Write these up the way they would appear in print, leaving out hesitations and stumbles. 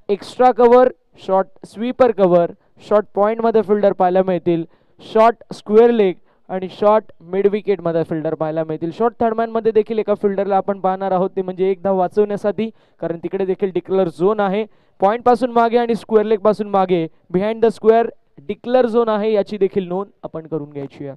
Extra cover, short sweeper cover, short point मध्ये fielder पाहायला मिळतील, शॉर्ट स्क्वेअर लेग आणि शॉर्ट मिड विकेट मध्ये फिल्डर पाहायला मिळतील. शॉर्ट थर्डमॅन मध्ये देखील एका फिल्डरला आपण पाहणार आहोत, ते म्हणजे एक धाव वाचवण्यासाठी, कारण तिकडे देखील डिक्लेअर झोन आहे. पॉइंट पासून मागे आणि स्क्वेअर लेग पासून मागे behind the square declare zone आहे, याची देखील नोंद आपण करून घ्यायची आहे.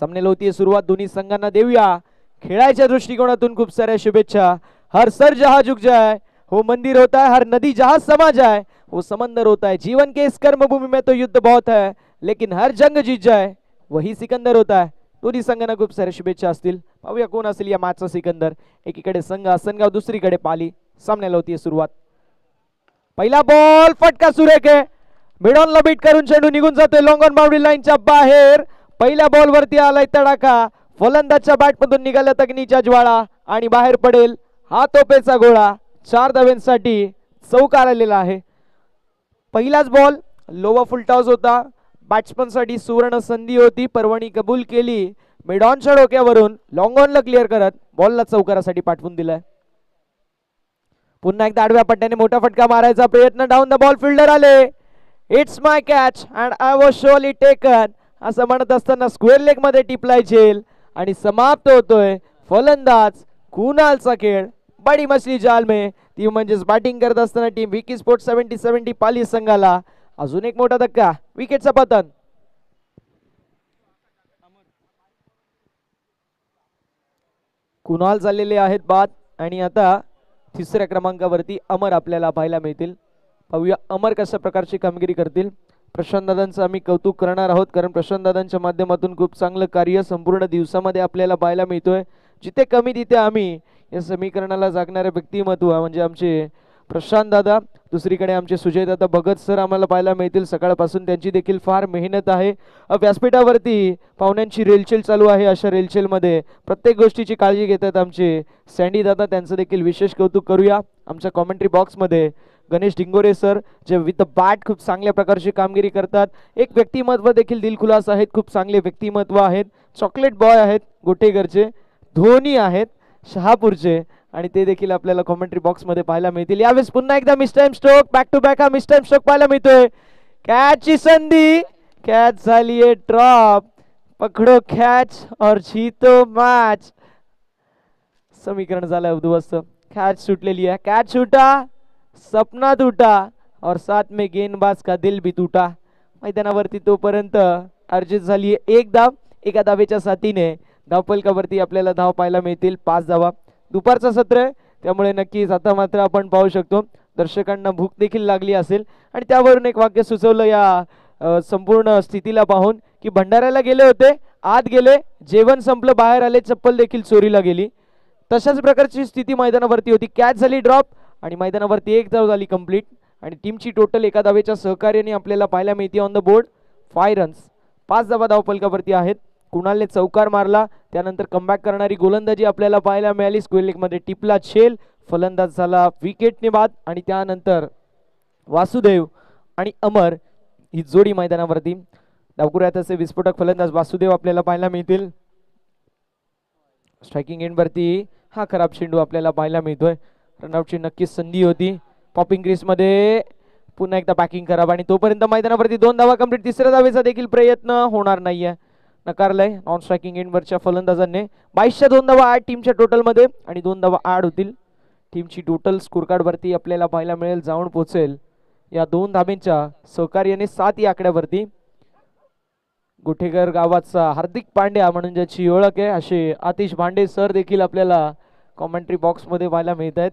सामन्याला होतीये सुरुवात. दोन्ही संघांना देऊया खेळायच्या दृष्टिकोनातून खूप साऱ्या शुभेच्छा. हर सर जहां झुक जाए, वो मंदिर होता है, हर नदी जहां समा जाए वो समंदर होता है. जीवन के इस कर्मभूमि में तो युद्ध बहुत है, लेकिन हर जंग जीत जाए वही सिकंदर होता है. दोन्ही संघांना खूप साऱ्या शुभेच्छा असतील. पाहूया कोण असेल या मॅचचा सिकंदर. एकीकडे संघ आसनगाव, दुसरीकडे पाली. सामन्याला होतीये सुरुवात. पहिला बॉल फटका सुरेख आहे. मिडॉनला बीट करून चेंडू निघून जातोय लॉंग ऑन बाउंड्री लाईनच्या बाहेर. पहिल्या बॉल वरती आलाय तडाखा. फलंदाजच्या बॅट मधून निघाल्या अग्नीच्या ज्वाळा आणि बाहेर पडेल हा तोपेचा गोळा. 4 धावांसाठी चौकार आलेला आहे. पहिलाच बॉल लोवा फुलटॉस होता. बॅट्समन साठी सुवर्ण संधी होती, पर्वणी कबूल केली. मिडॉनच्या डोक्यावरून लॉंग ऑनला क्लिअर करत बॉलला चौकारासाठी पाठवून दिलाय. पुन्हा एकदा आडव्या पट्ट्याने मोठा फटका मारायचा प्रयत्न. डाऊन द बॉल फिल्डर आले. It's my catch and I was surely taken असं म्हणत असताना स्क्वेअर लेग मध्ये टिपलाय झेल आणि समाप्त होतोय फलंदाज कुणालचा खेळ. बडी मछली जाल में ती म्हणजेच बॅटिंग करत असताना टीम विकी स्पोर्ट 70-70 पाली संघाला अजून एक मोठा धक्का. विकेटचा पतन. कुणाल चाललेले आहेत बाद आणि आता तिसऱ्या क्रमांकावरती अमर आपल्याला पाहायला मिळतील. पाहूया अमर कशा प्रकारची कामगिरी करतील. प्रशांत दादांचं आम्ही कौतुक करणार आहोत, कारण प्रशांत दादांच्या माध्यमातून खूप चांगलं कार्य संपूर्ण दिवसामध्ये आपल्याला पाहायला मिळतोय. जिथे कमी तिथे आम्ही या समीकरणाला जागणारे व्यक्तिमत्व म्हणजे आमचे प्रशांत दादा, दुसरीकडे आमचे सुजय दादा भगत सर आम्हाला पाहायला मिळतील. सकाळपासून त्यांची देखील फार मेहनत आहे. व्यासपीठावरती पाहुण्यांची रेलचेल चालू आहे. अशा रेलचेलमध्ये प्रत्येक गोष्टीची काळजी घेतात आमचे सँडी दादा, त्यांचं देखील विशेष कौतुक करूया. आमच्या कॉमेंट्री बॉक्समध्ये गणेश डिंगोरे सर जे विथ द बॅट खूप चांगल्या प्रकारची कामगिरी करतात. एक व्यक्तिमत्व देखील दिलखुलास आहेत, खूप चांगले व्यक्तिमत्व आहेत. चॉकलेट बॉय आहेत गोटेगरचे, धोनी आहेत शहापूरचे, आणि ते देखील आपल्याला कॉमेंट्री बॉक्स मध्ये पाहायला मिळतील. यावेळेस पुन्हा एकदा miss time stroke, back to back हा मिस टाइम स्ट्रोक पाहायला मिळतोय. कॅचची संधी, कॅच झालीये ड्रॉप. पकडो कॅच और जीतो मॅच. समीकरण झालंय उद्ध्वस्त. कॅच सुटलेली आहे. कॅच छूटा, सपना टूटा और साथ में गेंदबाज का दिल भी टूटा. मैदानावरती तोपर्यंत अर्जित झाली एक धाव. एका धावेच्या साथीने धावफलकावरती आपल्याला धाव पाहायला मिळतील 5 धावा. दुपारचं सत्र आहे त्यामुळे नक्कीच आता मात्र आपण पाहू शकतो दर्शकांना भूक देखील लागली असेल, आणि त्यावरून एक वाक्य सुचवलं या संपूर्ण स्थितीला पाहून की भंडाऱ्याला गेले होते, आत गेले, जेवण संपलं, बाहेर आले, चप्पल देखील चोरीला गेली. तशाच प्रकारची स्थिती मैदानावरती होती. कॅच झाली ड्रॉप आणि मैदानावरती एक धाव झाली कंप्लीट, आणि टीमची टोटल एका धावेच्या सहकार्याने आपल्याला पाहायला मिळते ऑन द बोर्ड 5 रन्स. 5 धावा धावफलकावरती आहेत. कुणालने चौकार मारला, त्यानंतर कमबॅक करणारी गोलंदाजी आपल्याला पाहायला मिळाली. स्क्वेअर लेग मध्ये टिपला झेल, फलंदाज झाला विकेटने बाद, आणि त्यानंतर वासुदेव आणि अमर ही जोडी मैदानावरती. डावकुऱ्यात असे विस्फोटक फलंदाज वासुदेव आपल्याला पाहायला मिळतील. स्ट्रायकिंग एंड वरती हा खराब चेंडू आपल्याला पाहायला मिळतोय. रनआउटची नक्कीच संधी होती. पॉपिंग क्रीज मध्ये पुन्हा एकदा बॅकिंग खराब, आणि तोपर्यंत मैदानावरती 2 धावा कंप्लीट. तिसऱ्या धावेचा देखील प्रयत्न होणार नाहीये, नकारलाय नॉन स्ट्रायकिंग एंडवरच्या फलंदाजांनी. 22च्या 2 धावा ऍड टीमच्या टोटल मध्ये, आणि 2 धावा ऍड होतील. टीमची टोटल स्कोर कार्ड वरती आपल्याला पाहायला मिळेल, जाऊन पोहोचेल या 2 धाब्यांच्या सहकार्याने 7 या आकड्यावरती. गुठेकर गावाचा हार्दिक पांड्या म्हणून ज्याची ओळख आहे असे आतिश भांडे सर देखील आपल्याला कॉमेंट्री बॉक्स मध्ये पाहायला मिळत आहेत.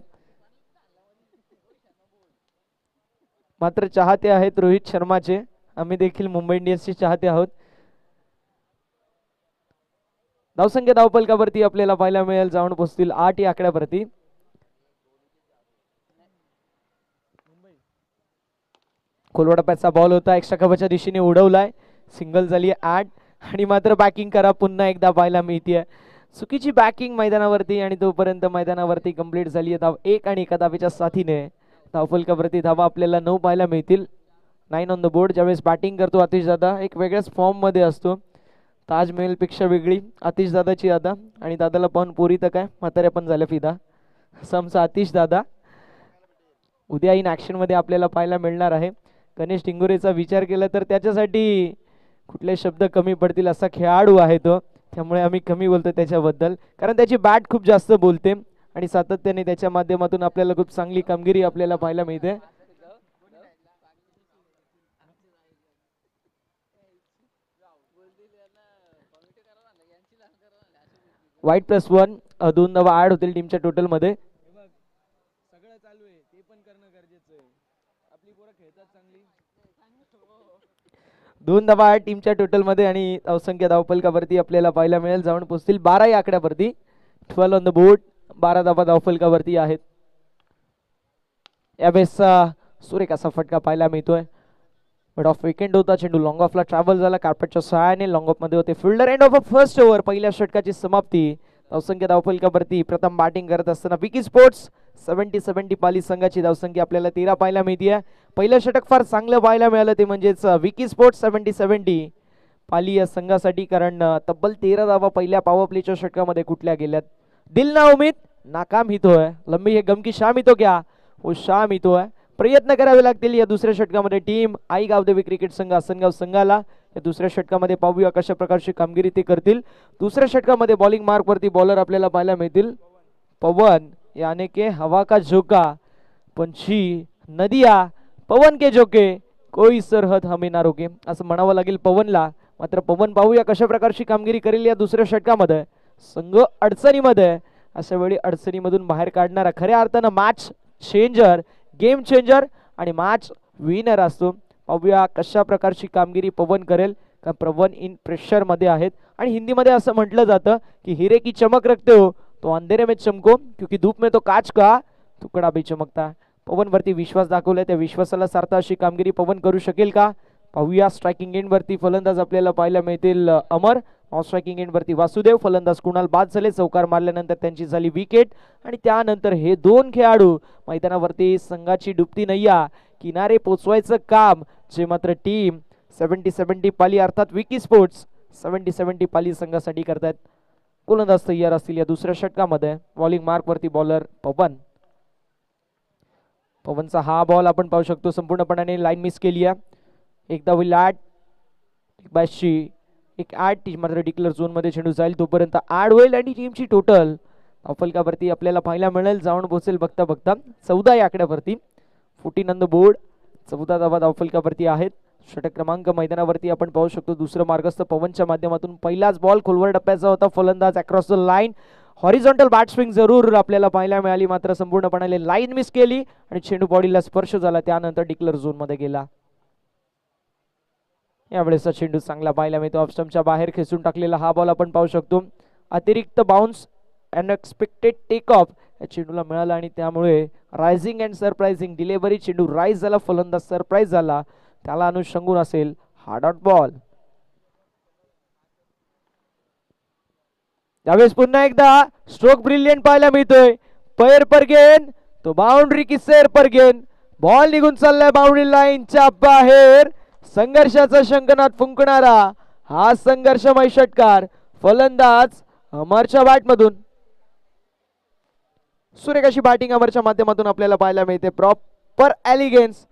मात्र चाहते आहेत रोहित शर्माचे. आम्ही देखील मुंबई इंडियन्सचे चाहते आहोत. धावसंख्या धावफलकावरती आपल्याला पाहायला मिळेल, जाऊन पोहोचतील 8 या आकड्यावरती. कोलवडप्याचा बॉल होता, एक्स्ट्रा कव्हरच्या दिशेने उडवलाय, सिंगल झाली 8, आणि मात्र बॅकिंग करा पुन्हा एकदा पाहायला मिळते. चुकीची बॅकिंग मैदानावरती, आणि तोपर्यंत मैदानावरती कंप्लीट झाली धाव 1, आणि एका धावेच्या साथीने धावफलकावरती धावा आपल्याला 9 पाहायला मिळतील. 9 ऑन द बोर्ड. ज्यावेळेस बॅटिंग करतो आतिश दादा एक वेगळ्याच फॉर्म मध्ये असतो. ताजमहल पेक्षा वेगळी आतिश दादाची अदा, आणि दादाला पाहून पोरी तर काय म्हाताऱ्या पण झाल्या फिदा. समजा आतिश दादा उद्या इन ऍक्शन मध्ये आपल्याला पाहायला मिळणार आहे. गणेश टिंगुरेचा विचार केला तर त्याच्यासाठी कुठले शब्द कमी पडतील असा खेळाडू आहे तो, त्यामुळे आम्ही कमी बोलतो त्याच्याबद्दल, कारण त्याची बॅट खूप जास्त बोलते आणि सातत्याने त्याच्या माध्यमातून आपल्याला खूप चांगली कामगिरी आपल्याला पाहायला मिळते. वाईट +1 2 धावा ऍड होतील टीमच्या टोटल मध्ये. सगळं चालू आहे ते पण करणं गरजेचं आहे. आपली पोरं खेळतात चांगली. 2 धावा ऍड टीमच्या टोटल मध्ये आणि धावसंख्या धावफलकावरती आपल्याला पाहायला मिळेल जाऊन पोहोचतील 12 या आकड्यावरती. 12 ऑन द बोर्ड. 12 धावा धावफलकावरती आहेत. यावेळेस सुरेख असा फटका पाहायला मिळतोय. बट ऑफ विकेंड होता, चेंडू लॉंग ऑफला ट्रॅव्हल झाला कार्पेटच्या सहाय्याने. लॉंग ऑफ मध्ये होते fielder. End of a first over. पहिल्या षटकाची समाप्ती. धावसंख्या धावफलकावरती प्रथम बॅटिंग करत असताना विकी स्पोर्ट्स 70-70 पाली संघाची धावसंख्या आपल्याला 13 पाहायला मिळते. पहिलं षटक फार चांगलं पाहायला मिळालं ते म्हणजेच विकी स्पोर्ट्स 70-70 पाली या संघासाठी, कारण तब्बल 13 धावा पहिल्या पॉवर प्लेच्या षटकामध्ये कुठल्या गेल्यात. दिल ना उम्मीद नाकाम ही तो है, लंबी है गम की शाम ही तो क्या वो शाम ही तो है. प्रयत्न करावे लागतील या दुसऱ्या षटकामध्ये टीम आई गावदेवी क्रिकेट संघ आसनगाव संघाला. या दुसऱ्या षटकामध्ये पाहूया कशा प्रकारची कामगिरी ते करतील. दुसऱ्या षटकामध्ये बॉलिंग मार्क वरती बॉलर आपल्याला पाहायला मिळतील. पवन याने के हवा का झोका पंछी नदिया पवन के झोके कोई सरहद हमें ना रोके असं म्हणावं लागेल पवनला. मात्र पवन पाहूया कशा प्रकारची कामगिरी करेल या दुसऱ्या षटकामध्ये. संघ अडचणीमध्ये, अशा वेळी अडचणीमधून बाहेर काढणारा खऱ्या अर्थानं मॅच चेंजर, गेम चेंजर आणि मॅच विनर असतो. पाहूया कशा प्रकारची कामगिरी पवन करेल, कारण पवन इन प्रेशर मध्ये आहेत आणि हिंदीमध्ये असं म्हटलं जातं की हिरे की चमक रखते हो तो अंधेरे में चमको क्योंकि धूप में तो काच का तुकडा भी चमकता. पवन वरती विश्वास दाखवलाय, त्या विश्वासाला सार्थ अशी कामगिरी पवन करू शकेल का पाहूया. स्ट्रायकिंग एंड वरती फलंदाज आपल्याला पाहायला मिळतील अमर. स्ट्रायकिंग एंड वरती वासुदेव. फलंदाज कुणाल बाद झाले, चौकार मारल्यानंतर त्यांची झाली विकेट आणि त्यानंतर हे दोन खेळाडू मैदानावरती संघाची डुबती नैया किनारे पोचवायचं काम जे मात्र टीम 70-70 पाली अर्थात विकी स्पोर्ट्स 70-70 पाली संघासाठी करतायत. गोलंदाज तयार असतील या दुसऱ्या षटकामध्ये. बॉलिंग मार्क वरती बॉलर पवन. पवनचा हा बॉल आपण पाहू शकतो संपूर्णपणे लाईन मिस केली आहे. एकदा होईल 8 बायशी एक 8 टीम मात्र डिक्लेअर झोन मध्ये चेंडू जाईल तोपर्यंत 8 होईल आणि टीमची टोटल धावफलकावरती आपल्याला पाहायला मिळेल जाऊन पोहोचेल बघता बघता 14 या आकड्यावरती. 14 ऑन द बोर्ड. 14 धावा धावफलकावरती आहेत. षटक क्रमांक मैदानावरती आपण पाहू शकतो. दुसरं मार्गस्थ पवनच्या माध्यमातून पहिलाच बॉल खोलवर टप्प्याचा होता. फलंदाज across the line. Horizontal bat swing जरूर आपल्याला पाहायला मिळाली, मात्र संपूर्णपणे लाईन मिस केली आणि चेंडू बॉडीला स्पर्श झाला, त्यानंतर डिक्लेअर झोन मध्ये गेला. यावेळेस चेंडू चांगला पाहायला मिळतो. ऑफस्टंपच्या बाहेर खेचून टाकलेला हा बॉल आपण पाहू शकतो. अतिरिक्त बाउन्स अनएक्सपेक्टेड टेक ऑफ या चेंडूला मिळाला आणि त्यामुळे रायझिंग अँड सरप्राइझिंग डिलिव्हरी. चेंडू राईज झाला, फलंदाज सरप्राईज झाला, त्याला अनुषंगून असेल हा डॉट बॉल. यावेळेस पुन्हा एकदा स्ट्रोक ब्रिलियंट पाहायला मिळतोय. पैर पर गेन तो बाउंड्री की सैर पर गेन. बॉल निघून चाललाय बाउंड्री लाईनच्या बाहेर. संघर्षाचा शंखनाद फुंकणारा हा संघर्षमय षटकार फलंदाज अमरच्या बॅट मधून. सुरेख अशी बॅटिंग अमरच्या माध्यमातून आपल्याला पाहायला मिळते. प्रॉपर एलिगन्स,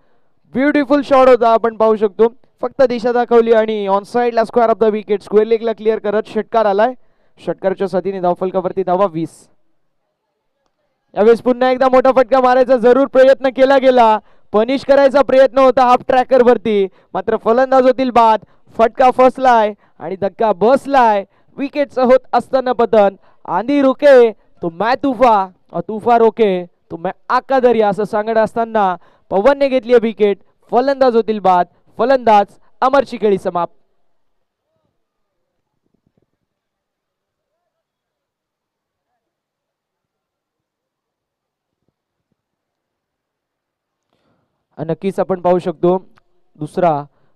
ब्युटिफुल शॉट होता आपण पाहू शकतो. फक्त दिशा दाखवली आणि ऑन साइडला square of the wicket square लेगला क्लिअर करत षटकार आलाय. षटकारच्या साथीने धावफलकावरती धावा 20. यावेळेस पुन्हा एकदा मोठा फटका मारायचा जरूर प्रयत्न केला गेला. पनिश करायचा प्रयत्न होता हाफ ट्रॅकर वरती, मात्र फलंदाज होतील बाद. फटका फसलाय आणि धक्का बसलाय. विकेटचं होत असताना पतन. आंधी रुके तो मैं तूफा और तूफा रोके तो मैं आका दरिया असं सांगत असताना पवनने घेतली विकेट. फलंदाज होतील बाद. फलंदाज अमरची खेळी समाप्त. नक्कीच आपण पाहू शकतो दुसरा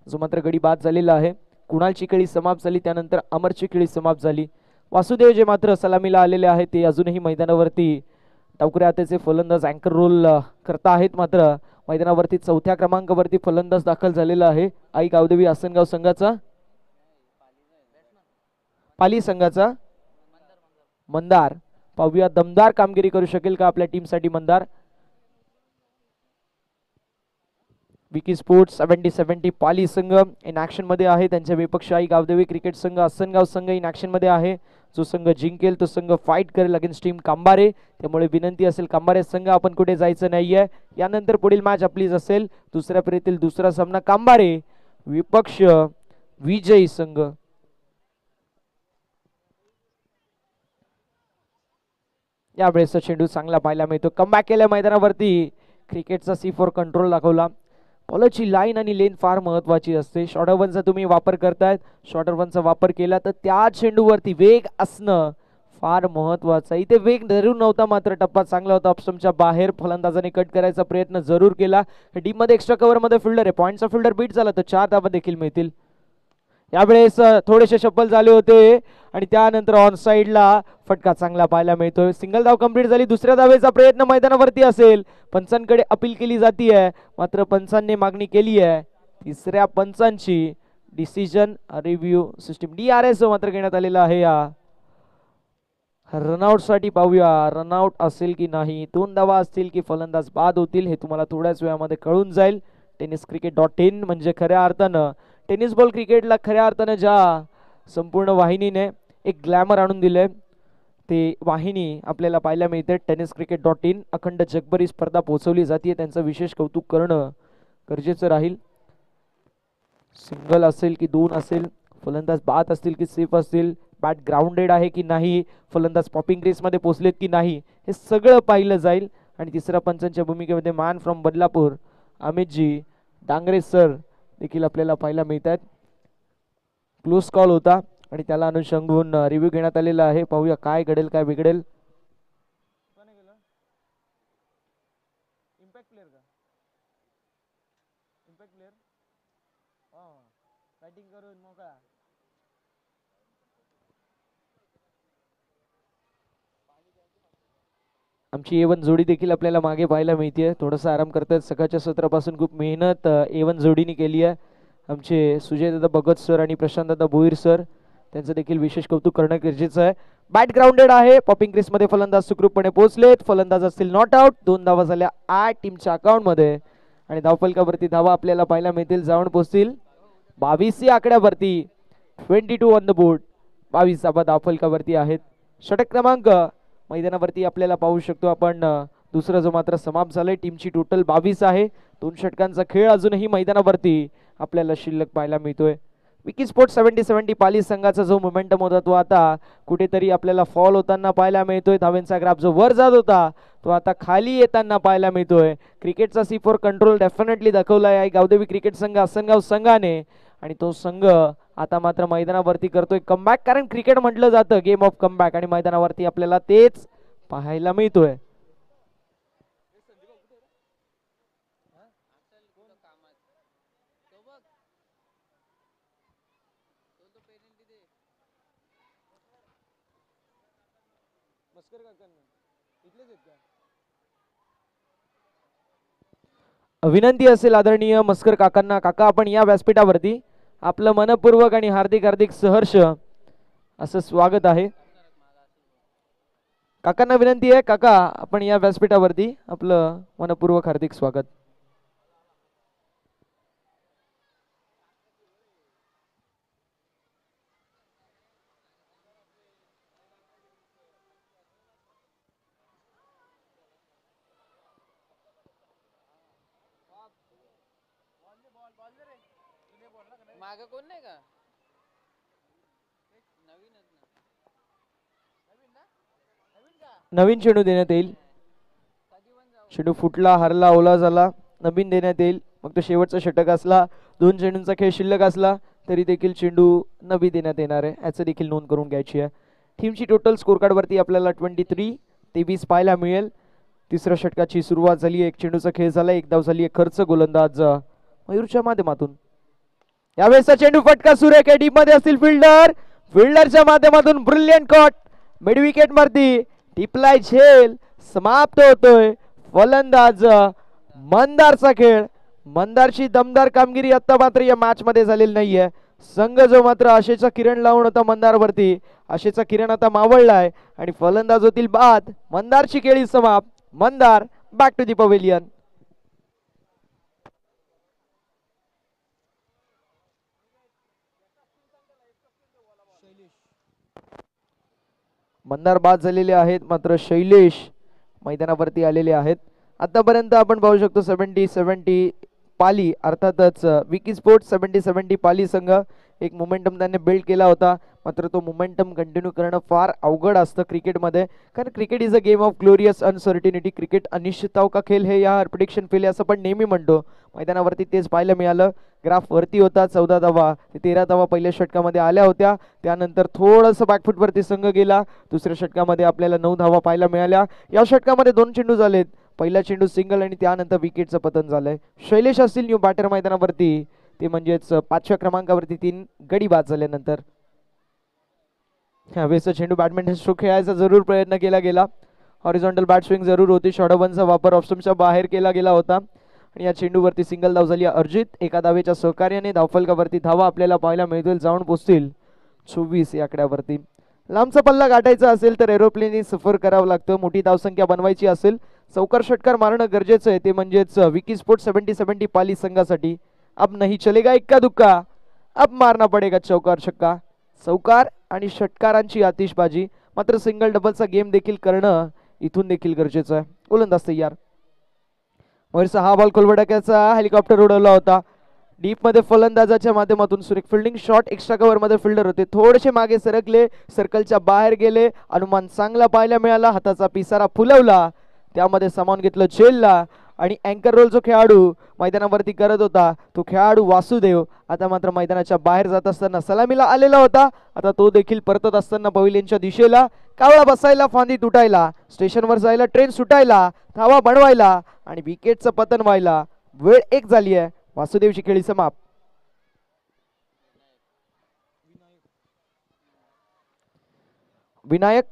जो मात्र गडी बाद झालेला आहे. कुणालची खेळी समाप्त झाली, त्यानंतर अमरची खेळी समाप्त झाली. वासुदेव जे मात्र सलामीला आलेले आहेत ते अजूनही मैदानावरती टावकऱ्या हाताचे फलंदाज अँकर रोल करता आहेत. मात्र मैदानावरती 4थ्या क्रमांकावरती फलंदाज दाखल झालेला आहे आई गावदेवी आसनगाव संघाचा, पाली संघाचा मंदार. पाहूया दमदार कामगिरी करू शकेल का आपल्या टीम साठी मंदार. विकी स्पोर्ट्स 70-70 पाली संघ इन ऍक्शन मध्ये आहे. त्यांच्या विपक्ष आई गावदेवी क्रिकेट संघ आसनगाव संघ इन ऍक्शन मध्ये आहे. जो संघ जिंकेल तो संघ फाईट करेल अगेन्स्ट टीम कांबारे. त्यामुळे विनंती असेल कांबारे संघ आपण कुठे जायचं नाहीये. यानंतर पुढील मॅच आपलीच असेल. दुसऱ्या फेरीतील दुसरा सामना कांबारे विपक्ष विजयी संघ. यावेळेस चेंडू चांगला पाहायला मिळतो. कमबॅक केल्या मैदानावरती. क्रिकेटचा C4 कंट्रोल दाखवला. बॉलची लाईन आणि लेन फार महत्वाची असते. शॉर्टर वनचा तुम्ही वापर करतायत. शॉर्टर वनचा वापर केला तर त्या चेंडूवरती वेग असणं फार महत्वाचं. इथे वेग धरून नव्हता मात्र टप्पा चांगला होता. ऑप्शनच्या बाहेर फलंदाजाने कट करायचा प्रयत्न जरूर केला. टीम मध्ये एक्स्ट्रा कव्हर मध्ये फिल्डर आहे. पॉईंटचा फिल्डर बीट झाला तर 4 धावा देखील मिळतील. यावेळेस थोडेसे शफल झाले होते आणि त्यानंतर ऑन साइडला फटका चांगला पाहायला मिळतोय. सिंगल धाव कंप्लीट झाली. दुसऱ्या धावेचा प्रयत्न मैदानावरती असेल. पंचांकडे अपील केली जाते मात्र पंचांनी मागणी केली आहे तिसऱ्या पंचांची डिसिजन रिव्ह्यू सिस्टीम DRS मात्र घेण्यात आलेला आहे. या रनआउट साठी पाहूया रनआउट असेल की नाही. 2 धावा असतील की फलंदाज बाद होतील हे तुम्हाला थोड्याच वेळामध्ये कळून जाईल. tenniscricket.in म्हणजे खऱ्या अर्थानं टेनिस बॉल क्रिकेटला खऱ्या अर्थानं ज्या संपूर्ण वाहिनीने एक ग्लॅमर आणून दिले ते वाहिनी आपल्याला पाहायला मिळते. tenniscricket.in अखंड जगभरी स्पर्धा पोहोचवली जाते. त्यांचं विशेष कौतुक करणं गरजेचं राहील. सिंगल असेल की 2 असेल. फलंदाज बाद असतील की सेफ असतील. बॅट ग्राउंडेड आहे की नाही. फलंदाज पॉपिंग रेस मध्ये पोहोचलेत की नाही हे सगळं पाहिलं जाईल. आणि तिसऱ्या पंचांच्या भूमिकेमध्ये man from Badlapur अमितजी Dangre sir देखील आपल्याला पाहायला मिळत आहेत. क्लोज कॉल होता आणि त्याला अनुषंगून रिव्ह्यू घेण्यात आलेला आहे. पाहूया काय घडेल काय बिघडेल. इम्पॅक्ट प्लेयर का इम्पॅक्ट प्लेयर बॅटिंग करून मोकळा. आमची A1 जोडी देखील आपल्याला मागे पाहायला मिळते. थोडासा आराम करतात. सकाळच्या सत्रापासून खूप मेहनत A1 जोडीने केली आहे. आमचे सुजय दादा भगत सर आणि प्रशांत दादा भोईर सर त्यांचं देखील विशेष कौतुक करणं गरजेचं आहे. बॅट ग्राउंडेड आहे. पॉपिंग क्रीज मध्ये फलंदाज सुखरूपपणे पोहोचलेत. फलंदाज असतील नॉट आउट. 2 धावा झाल्या ॲट टीमच्या अकाउंट मध्ये आणि धावफलकावरती धावा आपल्याला पाहायला मिळतील. जाऊन पोहोचतील 22 आकड्यावरती. 22 ऑन द बोर्ड. 22 धावा धावफलकावरती आहेत. षटक क्रमांक मैदानावरती आपल्याला पाहू शकतो आपण. दुसरा जो मात्र समाप्त झालाय. टीमची टोटल 22 आहे. 2 षटकांचा खेळ अजूनही मैदानावरती आपल्याला शिल्लक पाहायला मिळतोय. विकी स्पोर्ट्स 70-70 पाली संघाचा जो मोमेंटम होता तो आता कुठेतरी आपल्याला फॉल होताना पाहायला मिळतोय. धावेंचा ग्राफ जो वर जात होता तो आता खाली येताना पाहायला मिळतोय. क्रिकेटचा C4 कंट्रोल डेफिनेटली दाखवलाय आहे गावदेवी क्रिकेट संघ आसनगाव संघाने आणि तो संघ आता मात्र मैदानावरती करतोय कमबॅक. कारण क्रिकेट म्हटलं जातं गेम ऑफ कमबॅक आणि मैदानावरती आपल्याला तेच पाहायला मिळतोय. विनंती असेल आदरणीय मस्कर काकांना. काका आपण या व्यासपीठावरती. आपलं मनपूर्वक आणि हार्दिक हार्दिक सहर्ष असं स्वागत आहे. काकांना विनंती आहे. काका आपण या व्यासपीठावरती. आपलं मनपूर्वक हार्दिक स्वागत. माग कोण नाही का नवीन चेंडू देण्यात येईल. चेंडू फुटला हरला ओला झाला नवीन देण्यात येईल. मग तो शेवटचा षटक असला 2 चेंडूंचा खेळ शिल्लक असला तरी देखील चेंडू नवी देण्यात येणार आहे. याचं देखील नोंद करून घ्यायची आहे. टीमची टोटल स्कोर कार्ड वरती आपल्याला 23-23 पाहायला मिळेल. तिसऱ्या षटकाची सुरुवात झाली. 1 चेंडूचा खेळ झाला. 1 धाव झाली. खर्च गोलंदाज मयूरच्या माध्यमातून. यावेळेसचा चेंडू फटका सुरेख आहे. टीम मध्ये असतील फिल्डर. फिल्डरच्या माध्यमातून ब्रिलियंट कॉट मिड विकेट वरती. टिपलाय झेल समाप्त होतोय. फलंदाज मंदारचा खेळ. मंदारची दमदार कामगिरी आता मात्र या मॅच मध्ये झालेली नाहीये. संघ जो मात्र आशेचा किरण लावून होता मंदारवरती आशेचा किरण आता मावळलाय आणि फलंदाज होतील बाद. मंदारची खेळी समाप्त. Mandar back to the pavilion. Mandar बाद झालेले आहेत, मात्र शैलेश मैदानावरती आलेले आहेत. आतापर्यंत आपण पाहू शकतो 70-70 पाली, अर्थातच विकी स्पोर्ट्स 70-70 पाली संघ एक मोमेंटम त्यांनी बिल्ड केला होता. मात्र तो मोमेंटम कंटिन्यू करणं फार अवघड असतं क्रिकेटमध्ये, कारण cricket is a game of glorious uncertainty. Cricket अनिश्चितताओं का खेळ हे या प्रिडिक्शन फेल असं पण नेहमी म्हणतो. मैदानावरती तेच पाहायला मिळालं. ग्राफ वरती होता, 14 धावा ते 13 धावा पहिल्या षटकामध्ये आल्या होत्या. त्यानंतर थोडंसं बॅकफुटवरती संघ गेला. दुसऱ्या षटकामध्ये आपल्याला 9 धावा पाहायला मिळाल्या. या षटकामध्ये 2 चेंडू झालेत, पहिला चेंडू सिंगल आणि त्यानंतर विकेटचं पतन झालंय. शैलेश असतील न्यू बॅटर मैदानावरती, ते म्हणजेच 5व्या क्रमांकावरती 3 गडी बाद झाल्यानंतर. हवेचा चेंडू बॅडमिंटन स्ट्रोक खेळायचा जरूर प्रयत्न केला गेला. हॉरिझॉन्टल बॅट स्विंग जरूर होती. शॉर्ट वापर ऑप्शनच्या बाहेर केला गेला होता आणि या चेंडूवरती सिंगल धाव झाली. अर्जित एका धावेच्या सहकार्याने धावफलकावरती धावा आपल्याला पाहायला मिळतील, जाऊन पोहोचतील 24 या आकड्यावरती. लांबचा पल्ला गाठायचा असेल तर एरोप्लेनने सफर करावं लागतं. मोठी धावसंख्या बनवायची असेल चौकार षटकार मारणं गरजेचं आहे. ते म्हणजेच विकी स्पोर्ट्स 70-70 पाली संघासाठी अब नहीं चलेगा इक्का दुक्का, अब मारना पडेगा चौकार छक्का. चौकार आणि षटकारांची आतिषबाजी, मात्र सिंगल डबलचा गेम देखील करणं इथून देखील गरजेचं आहे. गोलंदाज तयार. मयूरचा हा बॉल कोलवडाक्याचा हेलिकॉप्टर उडवला होता. डीप मध्ये फलंदाजाच्या माध्यमातून सुरेख फिल्डिंग शॉट. एक्स्ट्रा कव्हर मध्ये फिल्डर होते, थोडेसे मागे सरकले, सर्कलच्या बाहेर गेले. अनुमान चांगला पाहायला मिळाला. हाताचा पिसारा फुलवला, त्यामध्ये सामावून घेतलं चेलला आणि अँकर रोल जो खेळाडू मैदानावरती करत होता तो खेळाडू वासुदेव आता मात्र मैदानाच्या बाहेर जात असताना सलामीला आलेला होता. आता तो देखील परतत असताना पवेलियनच्या दिशेला. कावळा बसायला, फांदी तुटायला, स्टेशनवर जायला, ट्रेन सुटायला, धावा बनवायला आणि विकेटचं पतन व्हायला. वेळ 1 झाली आहे. वासुदेवची खेळी समाप्त. विनायक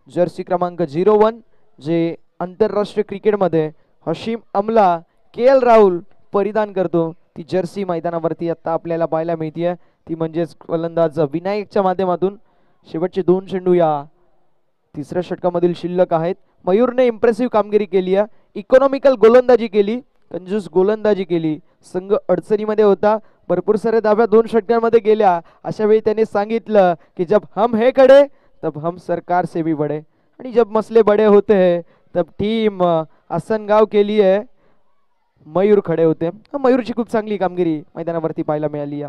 जर्सी क्रमांक 01 जे आंतरराष्ट्रीय क्रिकेटमध्ये हशीम अमला, KL राहुल परिधान करतो, ती जर्सी मैदानावरती आता आपल्याला पाहायला मिळते. ती म्हणजेच फलंदाज विनायकच्या माध्यमातून. शेवटचे 2 चेंडू या तिसऱ्या षटकामधील शिल्लक आहेत. मयूरने इम्प्रेसिव्ह कामगिरी केली आहे. इकॉनॉमिकल गोलंदाजी केली, कंजूस गोलंदाजी केली. संघ अडचणीमध्ये होता, भरपूर सारे धाव्या 2 षटकांमध्ये गेल्या. अशा वेळी त्याने सांगितलं की जब हम है खडे तब हम सरकार से भी बडे, आणि जब मसले बडे होते हैं तब टीम आसनगाव के लिए मयूर खडे होते. मयूरची खूप चांगली कामगिरी मैदानावरती पाहायला मिळाली.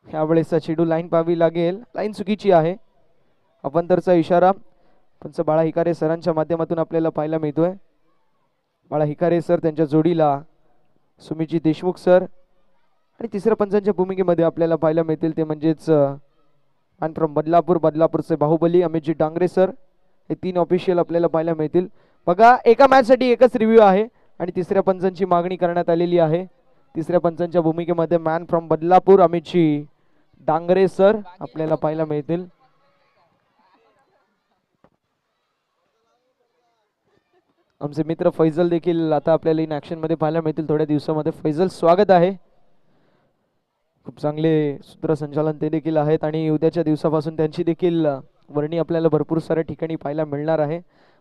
यावेळेस चेंडू लाईन पाहावी लागेल, लाईन चुकीची आहे. अवंतरचा इशारा पंच बाळा हिकारे सरांच्या माध्यमातून आपल्याला पाहायला मिळतोय. बाळा हिकारे सर, त्यांच्या जोडीला सुमितजी देशमुख सर आणि तिसऱ्या पंचांच्या भूमिकेमध्ये आपल्याला पाहायला मिळतील ते म्हणजेच मॅन फ्रॉम बदलापूर, बदलापूरचे बाहुबली अमितजी डांगरे सर. हे 3 ऑफिशियल आपल्याला पाहायला मिळतील. बघा, एका मॅच साठी एकच रिव्ह्यू आहे आणि तिसऱ्या पंचांची मागणी करण्यात आलेली आहे. तिसऱ्या पंचांच्या भूमिकेमध्ये man from Badlapur अमितजी Dangre sir आपल्याला पाहायला मिळतील. आमचे मित्र फैजल देखील आता आपल्याला इन ऍक्शन मध्ये पाहायला मिळतील थोड्या दिवसामध्ये. फैजल, स्वागत आहे. खूप चांगले सूत्रसंचालन ते देखील आहेत आणि उद्याच्या दिवसापासून त्यांची देखील वर्णी आपल्याला भरपूर साऱ्या ठिकाणी पाहायला मिळणार आहे.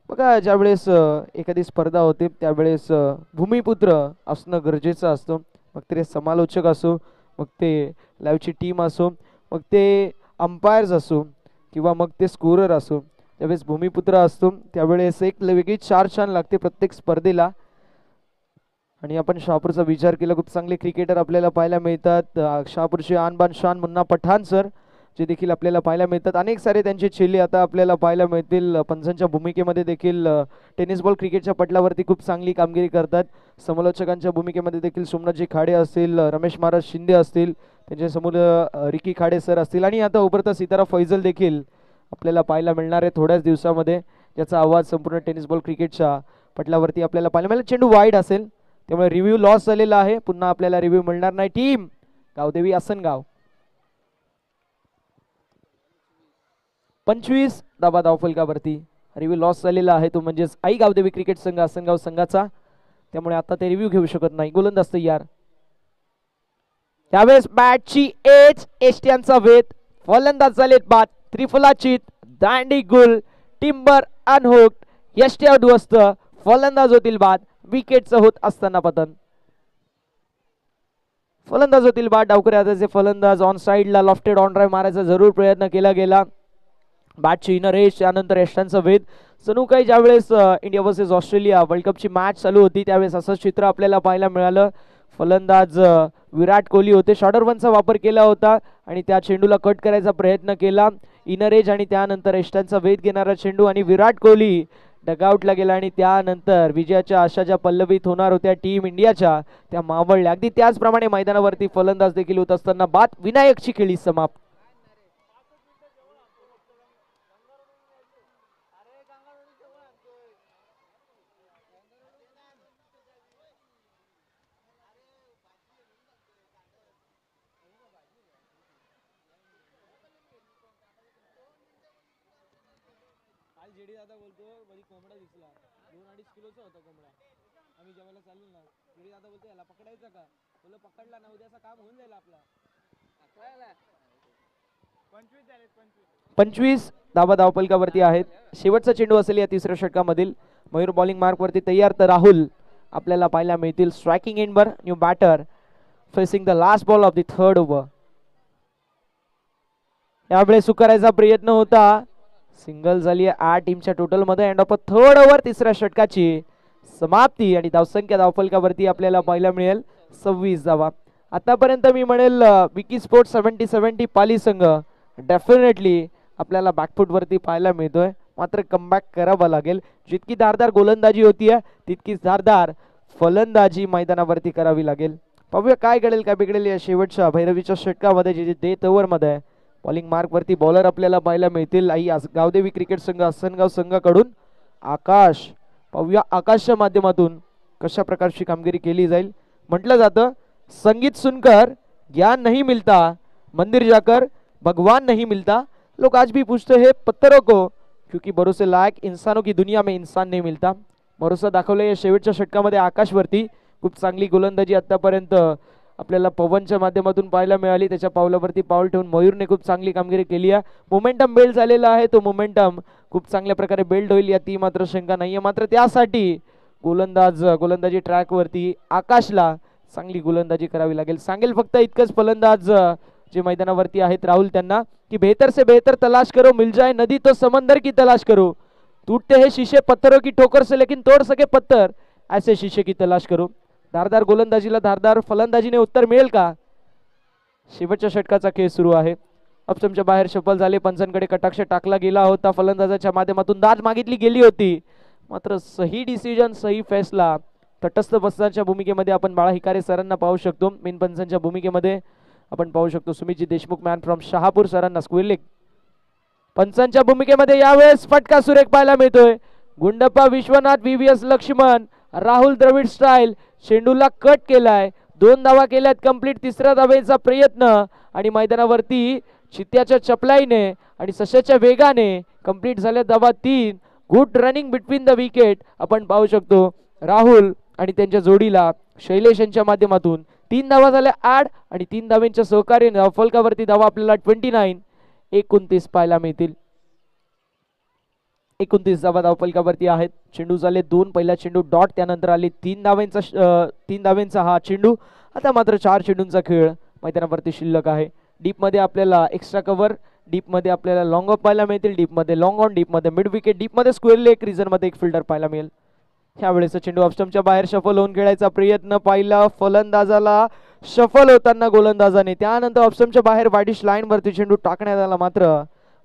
बघा, ज्यावेळेस एखादी स्पर्धा होते त्यावेळेस भूमिपुत्र असणं गरजेचं असतं. मग ते समालोचक असो, मग ते लाईव्हची टीम असो, मग ते अंपायर्स असो किंवा मग ते स्कोरर असो. ज्यावेळेस भूमिपुत्र असतो त्यावेळेस एक वेगळी छान लागते प्रत्येक स्पर्धेला. आणि आपण शहापूरचा विचार केला, खूप चांगले क्रिकेटर आपल्याला पाहायला मिळतात. शहापूरचे आनबान शान मुन्ना पठाण सर जे देखील आपल्याला पाहायला मिळतात. अनेक सारे त्यांचे चेले आता आपल्याला पाहायला मिळतील. पंचांच्या भूमिकेमध्ये देखील टेनिस बॉल क्रिकेटच्या पटलावरती खूप चांगली कामगिरी करतात. समालोचकांच्या भूमिकेमध्ये देखील सोमनाथजी खाडे असतील, रमेश महाराज शिंदे असतील, त्यांच्यासमोर रिकी खाडे सर असतील आणि आता उभरता सितारा फैजल देखील आपल्याला पाहायला मिळणार आहे थोड्याच दिवसामध्ये, ज्याचा आवाज संपूर्ण टेनिस बॉल क्रिकेटच्या पटलावरती आपल्याला पाहायला मिळेल. चेंडू वाईड असेल त्यामुळे रिव्ह्यू लॉस झालेला आहे. पुन्हा आपल्याला रिव्ह्यू मिळणार नाही. टीम गावदेवी आसनगाव 25 धावा धावफलकावरती. रिव्ह्यू लॉस झालेला आहे तो म्हणजेच आई गावदेवी क्रिकेट संघ आसनगाव संघाचा, त्यामुळे आता ते रिव्ह्यू घेऊ शकत नाही. गोलंदाज तयार. त्यावेळेस बॅटची एज, एष्ट्यांचा वेध, फलंदाज झालेत बाद. त्रिफलाचित, दांडी गुल, टिंबर अनहुक्ड, यष्ट्या उद्ध्वस्त, फलंदाज होतील बाद. विकेटचं होत असताना पतन. फलंदाज होतील बाद. डावकरी हाताचे फलंदाज ऑन साईडला लॉफ्टेड ऑन ड्राईव्ह मारायचा जरूर प्रयत्न केला गेला. बॅटची इनर एज, त्यानंतर यष्टांचा वेध. जणू काही ज्यावेळेस इंडिया वर्सेस ऑस्ट्रेलिया वर्ल्ड कपची मॅच चालू होती त्यावेळेस असं चित्र आपल्याला पाहायला मिळालं. फलंदाज विराट कोहली होते. शॉर्टर वनचा वापर केला होता आणि त्या चेंडूला कट करायचा प्रयत्न केला. इनर एज आणि त्यानंतर यष्टांचा वेध घेणारा चेंडू आणि विराट कोहली डगआउटला गेला आणि त्यानंतर विजयाच्या आशा ज्या पल्लवित होणार होत्या टीम इंडियाच्या त्या मावळल्या. अगदी त्याचप्रमाणे मैदानावरती फलंदाज देखील होत असताना बाद. विनायकची खेळी समाप्त. जेडी दादा बोलतो मध्ये कोंबडा दिसला 2-2.5 किलोचा होता कोंबडा. आम्ही जेवायला चाललो ना, जेडी दादा बोलतो याला पकडायचा का, बोललो पकडला ना उद्याचा काम होऊन जाईल आपला. 25 झाले 25 धावा धावफलकावरती आहेत. शेवटचा चेंडू असेल या तिसऱ्या षटकामधील. मयूर बॉलिंग मार्कवरती तयार तर राहुल आपल्याला पाहायला मिळतील स्ट्रायकिंग एंडवर. New batter facing the last ball of the third over. यावेळेस सुकारायचा प्रयत्न होता, सिंगल झाली आहे टीमच्या टोटल मध्ये. End of a third over तिसऱ्या षटकाची समाप्ती आणि धावसंख्या धावफलकावरती आपल्याला पाहायला मिळेल 26 धावा. आतापर्यंत मी म्हणेल विकी स्पोर्ट 70-70 पाली संघ डेफिनेटली आपल्याला बॅकफूट वरती पाहायला मिळतोय. मात्र कमबॅक करावा लागेल. जितकी धारदार गोलंदाजी होतीये तितकीच धारदार फलंदाजी मैदानावरती करावी लागेल. पाहूया काय घडेल काय बिघडेल या शेवटच्या भैरवीच्या षटकामध्ये. जे डेथ ओव्हर मध्ये बॉलिंग मार्क वरती बॉलर आपल्याला पाहायला मिळतील. आई गावदेवी क्रिकेट संघ आसनगाव संघाकडून आकाश. पाहूया आकाशच्या माध्यमातून कशा प्रकारची कामगिरी केली जाईल. म्हटलं जातं संगीत सुनकर ज्ञान नहीं मिलता, मंदिर जाकर भगवान नहीं मिलता. लोग आज भी पूछते हैं पत्थरों को क्योंकि भरोसे लायक इंसानों की दुनिया में इंसान नहीं मिलता. भरोसा दाखवला या शेवटच्या षटकामध्ये आकाशवरती. खूप चांगली गोलंदाजी आतापर्यंत आपल्याला पवनच्या माध्यमातून पाहायला मिळाली. त्याच्या पावलावरती पाऊल ठेवून मयूरने खूप चांगली कामगिरी केली आहे. मोमेंटम बिल्ड झालेला आहे. तो मोमेंटम खूप चांगल्या प्रकारे बिल्ड होईल याती मात्र शंका नाहीये. मात्र त्यासाठी गोलंदाजी ट्रॅकवरती आकाशला चांगली गोलंदाजी करावी लागेल. सांगेल फक्त इतकंच फलंदाज जे मैदानावरती आहेत राहुल त्यांना की बेहतर से बेहतर तलाश करो, मिल जाए नदी तो समंदर की तलाश करो. टूटते हैं शीशे पत्थरों की ठोकर से लेकिन तोड़ सके पत्थर ऐसे शीशे की तलाश करो. धारदार गोलंदाजीला धारदार फलंदाजीने उत्तर मिळेल का. शेवटच्या षटकाचा खेळ सुरू आहे. ऑप्शनच्या बाहेर शफल झाले. पंचांकडे कटाक्ष टाकला गेला होता. फलंदाजाच्या माध्यमातून दाद मागितली गेली होती. मात्र सही डिसिजन सही फैसला तटस्थ बसण्याच्या भूमिकेमध्ये आपण बाळा हिकारे सरांना पाहू शकतो. मेन पंचांच्या भूमिकेमध्ये आपण पाहू शकतो सुमितजी देशमुख मॅन फ्रॉम शहापूर सरांना स्क्वेअर लेग. पंचांच्या भूमिकेमध्ये यावेळेस फटका सुरेख पाहायला मिळतोय. गुंडप्पा विश्वनाथ VVS लक्ष्मण राहुल द्रविड स्टाईल चेंडूला कट केलाय. 2 धावा केल्यात कंप्लीट. तिसऱ्या धावेचा प्रयत्न आणि मैदानावरती चित्त्याच्या चपलाईने आणि सशाच्या वेगाने कंप्लीट झाल्या धावा 3. Good running between the wicket आपण पाहू शकतो. राहुल आणि त्यांच्या जोडीला शैलेश यांच्या माध्यमातून 3 धावा झाल्या ऍड आणि 3 धावांच्या सहकार्याने धावफलकावरती धावा आपल्याला 29 पाहायला मिळतील. 29 धावा धावफलकावरती आहेत. चेंडू झाले 2. पहिला चेंडू डॉट, त्यानंतर आले 3 धावांचा हा चेंडू. आता मात्र 4 चेंडूंचा खेळ मैदानावरती शिल्लक आहे. डीप मध्ये आपल्याला एक्स्ट्रा कव्हर, डीप मध्ये आपल्याला लॉंग ऑफ पाहायला मिळतील, डीप मध्ये लॉंग ऑन, डीप मध्ये मिड विकेट, डीप मध्ये स्क्वेअर लेग, रिझन मध्ये एक फिल्डर पाहायला मिळेल. ह्यावेळेस चेंडू ऑफस्टंपच्या बाहेर शफल होऊन खेळायचा प्रयत्न पाहिला फलंदाजाला शफल होताना गोलंदाजाने. त्यानंतर ऑफस्टंपच्या बाहेर वाईडिश लाईन वरती चेंडू टाकण्यात आला. मात्र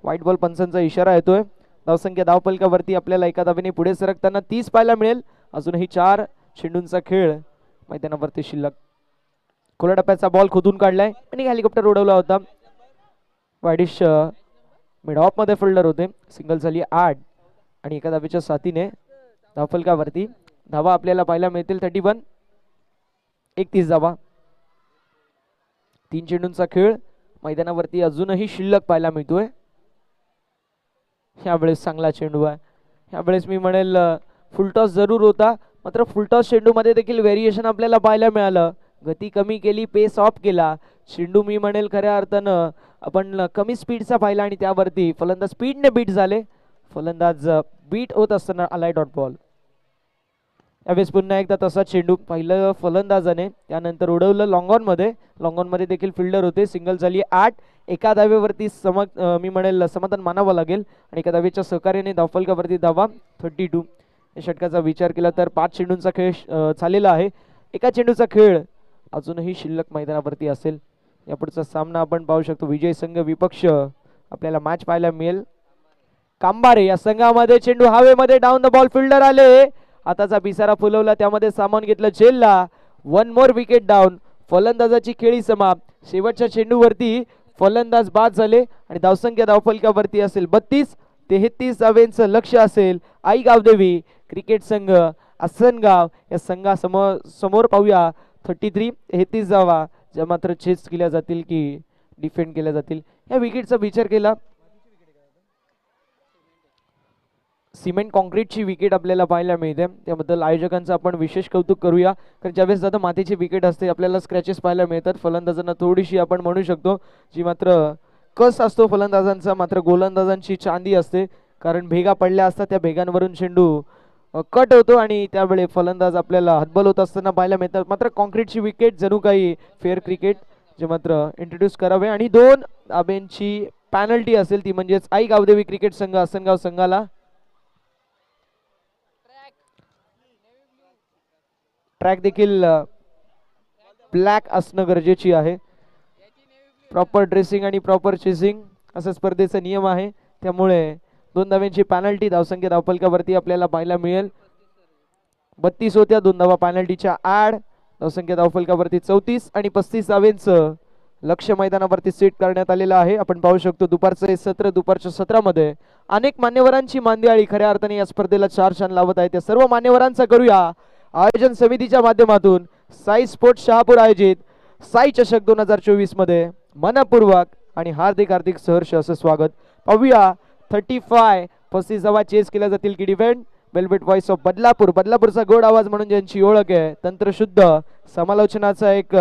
व्हाईट बॉल पंचांचा इशारा येतोय. धावसंख्या धावफलकावरती आपल्याला एका धावेने पुढे सरकताना 30 पाहायला मिळेल. अजूनही 4 चेंडूंचा खेळ मैदानावरती शिल्लक. खुल्या टप्प्याचा बॉल खोदून काढलाय आणि हेलिकॉप्टर उडवला होता. वाईडिश मिड ऑफ मध्ये फिल्डर होते. सिंगल झाली 8 आणि एका धावेच्या साथीने धावफलकावरती धावा आपल्याला पाहायला मिळतील 31. 31 धावा. 3 चेंडूंचा खेळ मैदानावरती अजूनही शिल्लक पाहायला मिळतोय. ह्यावेळेस चांगला चेंडू आहे. ह्यावेळेस मी म्हणेल फुलटॉस जरूर होता. मात्र फुलटॉस चेंडू मध्ये देखील व्हेरिएशन आपल्याला पाहायला मिळालं. गती कमी केली, पेस ऑफ केला. चेंडू मी म्हणेल खऱ्या अर्थानं आपण कमी स्पीडचा पाहिला आणि त्यावरती फलंदाज स्पीडने बीट झाले. फलंदाज बीट होत असताना आलाय डॉट बॉल. यावेळेस पुन्हा एकदा तसाच चेंडू पहिलं फलंदाजाने त्यानंतर उडवलं लॉंगॉनमध्ये देखील फिल्डर होते. सिंगल झाली 8. एका धावेवरती मी म्हणेल समाधान मानावं लागेल आणि एका धावेच्या सहकार्याने धावफलकावरती धावा 32. या षटकाचा विचार केला तर 5 चेंडूंचा खेळ झालेला आहे. एका चेंडूचा खेळ अजूनही शिल्लक मैदानावरती असेल. यापुढचा सामना आपण पाहू शकतो. विजय संघ विपक्ष आपल्याला मॅच पाहायला मिळेल. कांबारे या संघामध्ये चेंडू हवेमध्ये डाऊन द बॉल फिल्डर आले. आताचा पिसारा फुलवला त्यामध्ये सामावून घेतलं झेलला. 1 मोर विकेट डाऊन. फलंदाजाची खेळी समाप्त. शेवटच्या चेंडूवरती फलंदाज बाद झाले आणि धावसंख्या धावफलकावरती असेल 32. 33 धावेंचं लक्ष असेल. आई गावदेवी क्रिकेट संघ आसनगाव या समोर पाहूया 33. 33 धावा ज्या मात्र चेस केल्या जातील की डिफेंड केल्या जातील. या विकेटचा विचार केला सिमेंट कॉन्क्रीटची विकेट आपल्याला पाहायला मिळते. त्याबद्दल आयोजकांचं आपण विशेष कौतुक करूया. कारण ज्यावेळेस जातं मातीची विकेट असते आपल्याला स्क्रॅचेस पाहायला मिळतात. फलंदाजांना थोडीशी आपण म्हणू शकतो जी मात्र कस असतो फलंदाजांचा, मात्र गोलंदाजांची चांदी असते. कारण भेगा पडल्या असतात त्या भेगांवरून चेंडू कट होतो आणि त्यावेळी फलंदाज आपल्याला हतबल होत असताना पाहायला मिळतात. मात्र कॉन्क्रीटची विकेट जणू काही फेअर क्रिकेट जे मात्र इंट्रोड्यूस करावे आणि 2 धाब्यांची पॅनल्टी असेल ती म्हणजेच आई गावदेवी क्रिकेट संघ आसनगाव संघाला ट्रॅक देखील ब्लॅक असणं गरजेची आहे. प्रॉपर ड्रेसिंग आणि प्रॉपर चेसिंग असा स्पर्धेचा नियम आहे. त्यामुळे 2 धाव्यांची पॅनल्टी धावसंख्या धावफलकावरती आपल्याला पाहायला मिळेल. 32 होत्या 2 धावा पॅनल्टीच्या ऍड. धावसंख्या धावफलकावरती 34 आणि 35 धावेंचं लक्ष मैदानावरती सेट करण्यात आलेलं आहे. आपण पाहू शकतो दुपारचं हे सत्र. दुपारच्या सत्रामध्ये अनेक मान्यवरांची मांदियाळी खऱ्या अर्थाने या स्पर्धेला 4 छान लावत आहे. त्या सर्व मान्यवरांचा करूया आयोजन समितीच्या माध्यमातून साई स्पोर्ट्स शहापूर आयोजित साई चषक 2024 मध्ये मनपूर्वक आणि हार्दिक सहर्ष असं स्वागत. पाहूया 35 धावा चेस केल्या जातील की डिफेंड. वेलवेट व्हॉइस ऑफ बदलापूरचा गोड आवाज म्हणून ज्यांची ओळख आहे. तंत्रशुद्ध समालोचनाचा एक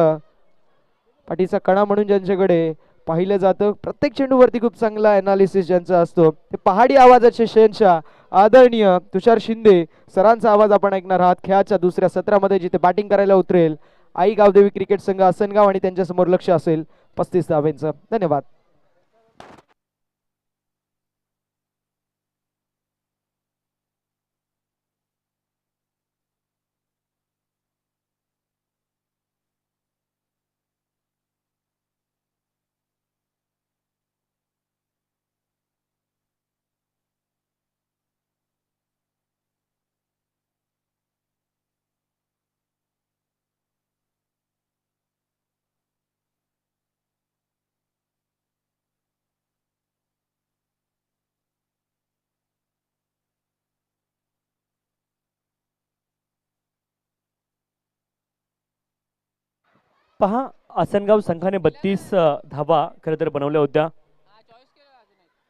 पाठीचा कणा म्हणून ज्यांच्याकडे पाहिलं जातं. प्रत्येक चेंडूवरती खूप चांगला अनालिसिस ज्यांचा असतो ते पहाडी आवाजाचे शहनशाह आदरणीय तुषार शिंदे सरांचा आवाज आपण ऐकणार आहात. खेळाच्या दुसऱ्या सत्रामध्ये जिथे बॅटिंग करायला उतरेल आई गावदेवी क्रिकेट संघ आसनगाव आणि त्यांच्या समोर लक्ष असेल 35 धावेंचं. धन्यवाद. पहा आसनगाव संघाने 32 धावा खरं तर बनवल्या होत्या.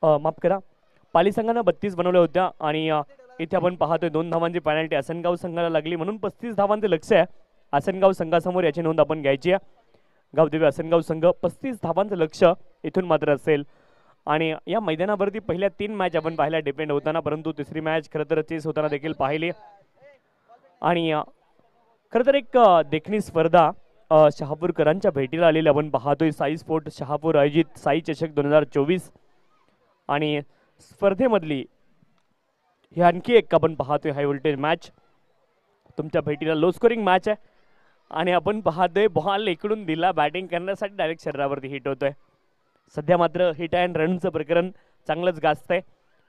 माफ करा, पाली संघानं 32 बनवल्या होत्या आणि इथे आपण पाहतोय 2 धावांची पेनल्टी आसनगाव संघाला लागली म्हणून 35 धावांचे लक्ष आहे आसनगाव संघासमोर. याची नोंद आपण घ्यायची आहे. गावदेवी आसनगाव संघ 35 धावांचं लक्ष इथून मात्र असेल. आणि या मैदानावरती पहिल्या 3 मॅच आपण पाहिल्या डिपेंड होताना, परंतु तिसरी मॅच खरं तर चेस होताना देखील पाहिली. आणि खरं तर एक देखणी स्पर्धा शहापूरकरांच्या भेटीला आलेली आपण पाहतोय. साई स्पोर्ट शहापूर आयोजित साई चषक 2024 आणि स्पर्धेमधली ही आणखी एक आपण पाहतोय हाय व्होल्टेज मॅच तुमच्या भेटीला. लो स्कोरिंग मॅच आहे आणि आपण पाहतोय बॉल इकडून दिला बॅटिंग करण्यासाठी डायरेक्ट शरीरावरती हिट होतोय. सध्या मात्र हिट अँड रनचं प्रकरण चांगलंच गाजतंय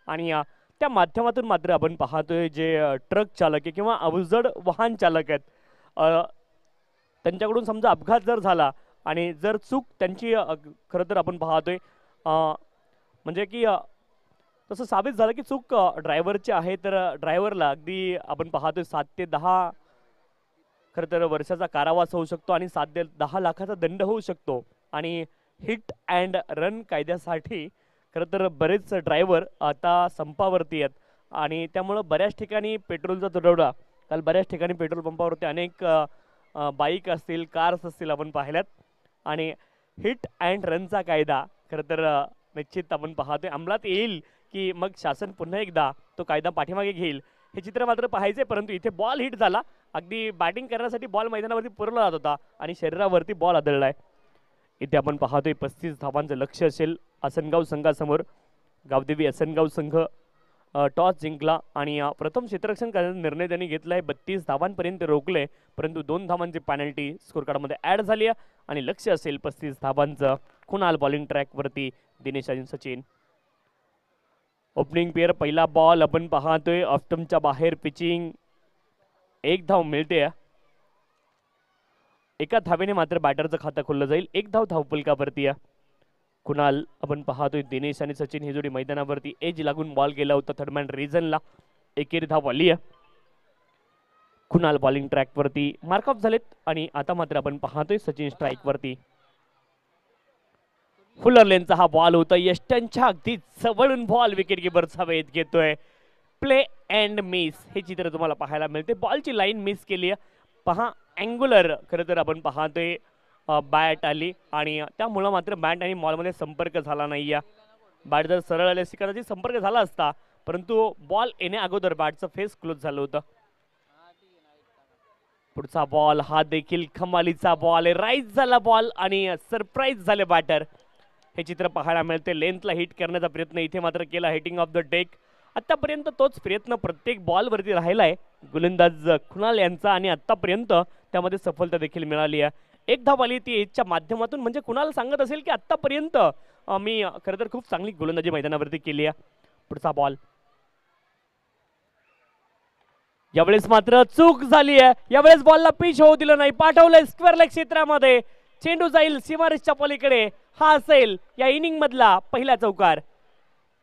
आणि त्या माध्यमातून मात्र आपण पाहतोय जे ट्रक चालक आहे किंवा अवजड वाहन चालक आहेत त्यांच्याकडून समजा अपघात जर झाला आणि जर चूक त्यांची खरं तर आपण पाहतोय म्हणजे की तसं साबित झालं की चूक ड्रायव्हरची आहे तर ड्रायव्हरला अगदी आपण पाहतोय 7 ते 10 खरं तर वर्षाचा कारावास होऊ शकतो आणि 7 ते 10 लाखाचा दंड होऊ शकतो. आणि हिट अँड रन कायद्यासाठी खरं तर बरेच ड्रायव्हर आता संपावरती आहेत आणि त्यामुळं बऱ्याच ठिकाणी पेट्रोलचा तुटवडा काल बऱ्याच ठिकाणी पेट्रोल पंपावरती अनेक बाईक असतील कार्स असतील आपण पाहिल्यात. आणि हिट अँड रनचा कायदा खरं तर निश्चित आपण पाहतोय अंमलात येईल की मग शासन पुन्हा एकदा तो कायदा पाठीमागे घेईल हे चित्र मात्र पाहायचे, परंतु इथे बॉल हिट झाला. अगदी बॅटिंग करण्यासाठी बॉल मैदानावरती पुरवला जात होता आणि शरीरावरती बॉल आदळलाय. इथे आपण पाहतोय 35 धावांचं लक्ष असेल आसनगाव संघासमोर. गावदेवी आसनगाव संघ टॉस जिंकला आणि प्रथम क्षेत्ररक्षण करण्याचा निर्णय त्यांनी घेतलाय. 32 धावांपर्यंत रोखले, परंतु 2 धावांची पेनल्टी स्कोर कार्डमध्ये ऍड झाली आहे आणि लक्ष असेल 35 धावांचं. कुणाल बॉलिंग ट्रॅकवरती, दिनेश आणि सचिन. ओपनिंग पेअर पहिला बॉल आपण पाहतोय ऑफ्टमच्या बाहेर पिचिंग. 1 धाव मिळते. एका धावेने मात्र बॅटरचं खातं खोललं जाईल. 1 धाव धावफलकावरती आहे. कुणाल आपण पाहतोय, दिनेश आणि सचिन ही जोडी मैदानावरती एज लागून बॉल गेला होता थर्डमॅन रिझनला. एकेरी धाव आली आहे. कुणाल बॉलिंग ट्रॅकवरती मार्क ऑफ झालेत आणि आता मात्र आपण पाहतोय सचिन स्ट्राईकवरती. फुलर लेनचा हा बॉल होता. यष्ट्यांच्या अगदी जवळून बॉल विकेट किपरचा वेध घेतोय. प्ले अँड मिस हे चित्र तुम्हाला पाहायला मिळते. बॉलची लाईन मिस केली आहे. पहा अँग्युलर खरं तर आपण पाहतोय बॅट आली आणि त्यामुळं मात्र बॅट आणि बॉलमध्ये संपर्क झाला नाही. बॅट जर सरळ आली असती कदाचित संपर्क झाला असता, परंतु बॉल येण्या अगोदर बॅटचं फेस क्लोज झालं होतं. पुढचा बॉल हा देखील कमालीचा बॉल आहे. राईज झाला बॉल आणि सरप्राईज झाले बॅटर. हे चित्र पाहायला मिळते. लेंथला हिट करण्याचा प्रयत्न इथे मात्र केला हिटिंग ऑफ द डेक. आतापर्यंत तोच प्रयत्न प्रत्येक बॉलवरती राहिलाय गोलंदाज कुणाल यांचा आणि आतापर्यंत त्यामध्ये सफलता देखील मिळाली आहे. 1 धाव आली ती एजच्या माध्यमातून. म्हणजे कुणाल सांगत असेल की आतापर्यंत मी खरं तर खूप चांगली गोलंदाजी मैदानावरती केली आहे. पुढचा बॉल यावेळेस मात्र चूक झाली आहे. यावेळेस बॉलला पिच होऊ दिलं नाही, पाठवलंय स्क्वेअर लेग क्षेत्रामध्ये. चेंडू जाईल सीमारेषच्या पलीकडे. हा असेल या इनिंग मधला पहिला चौकार.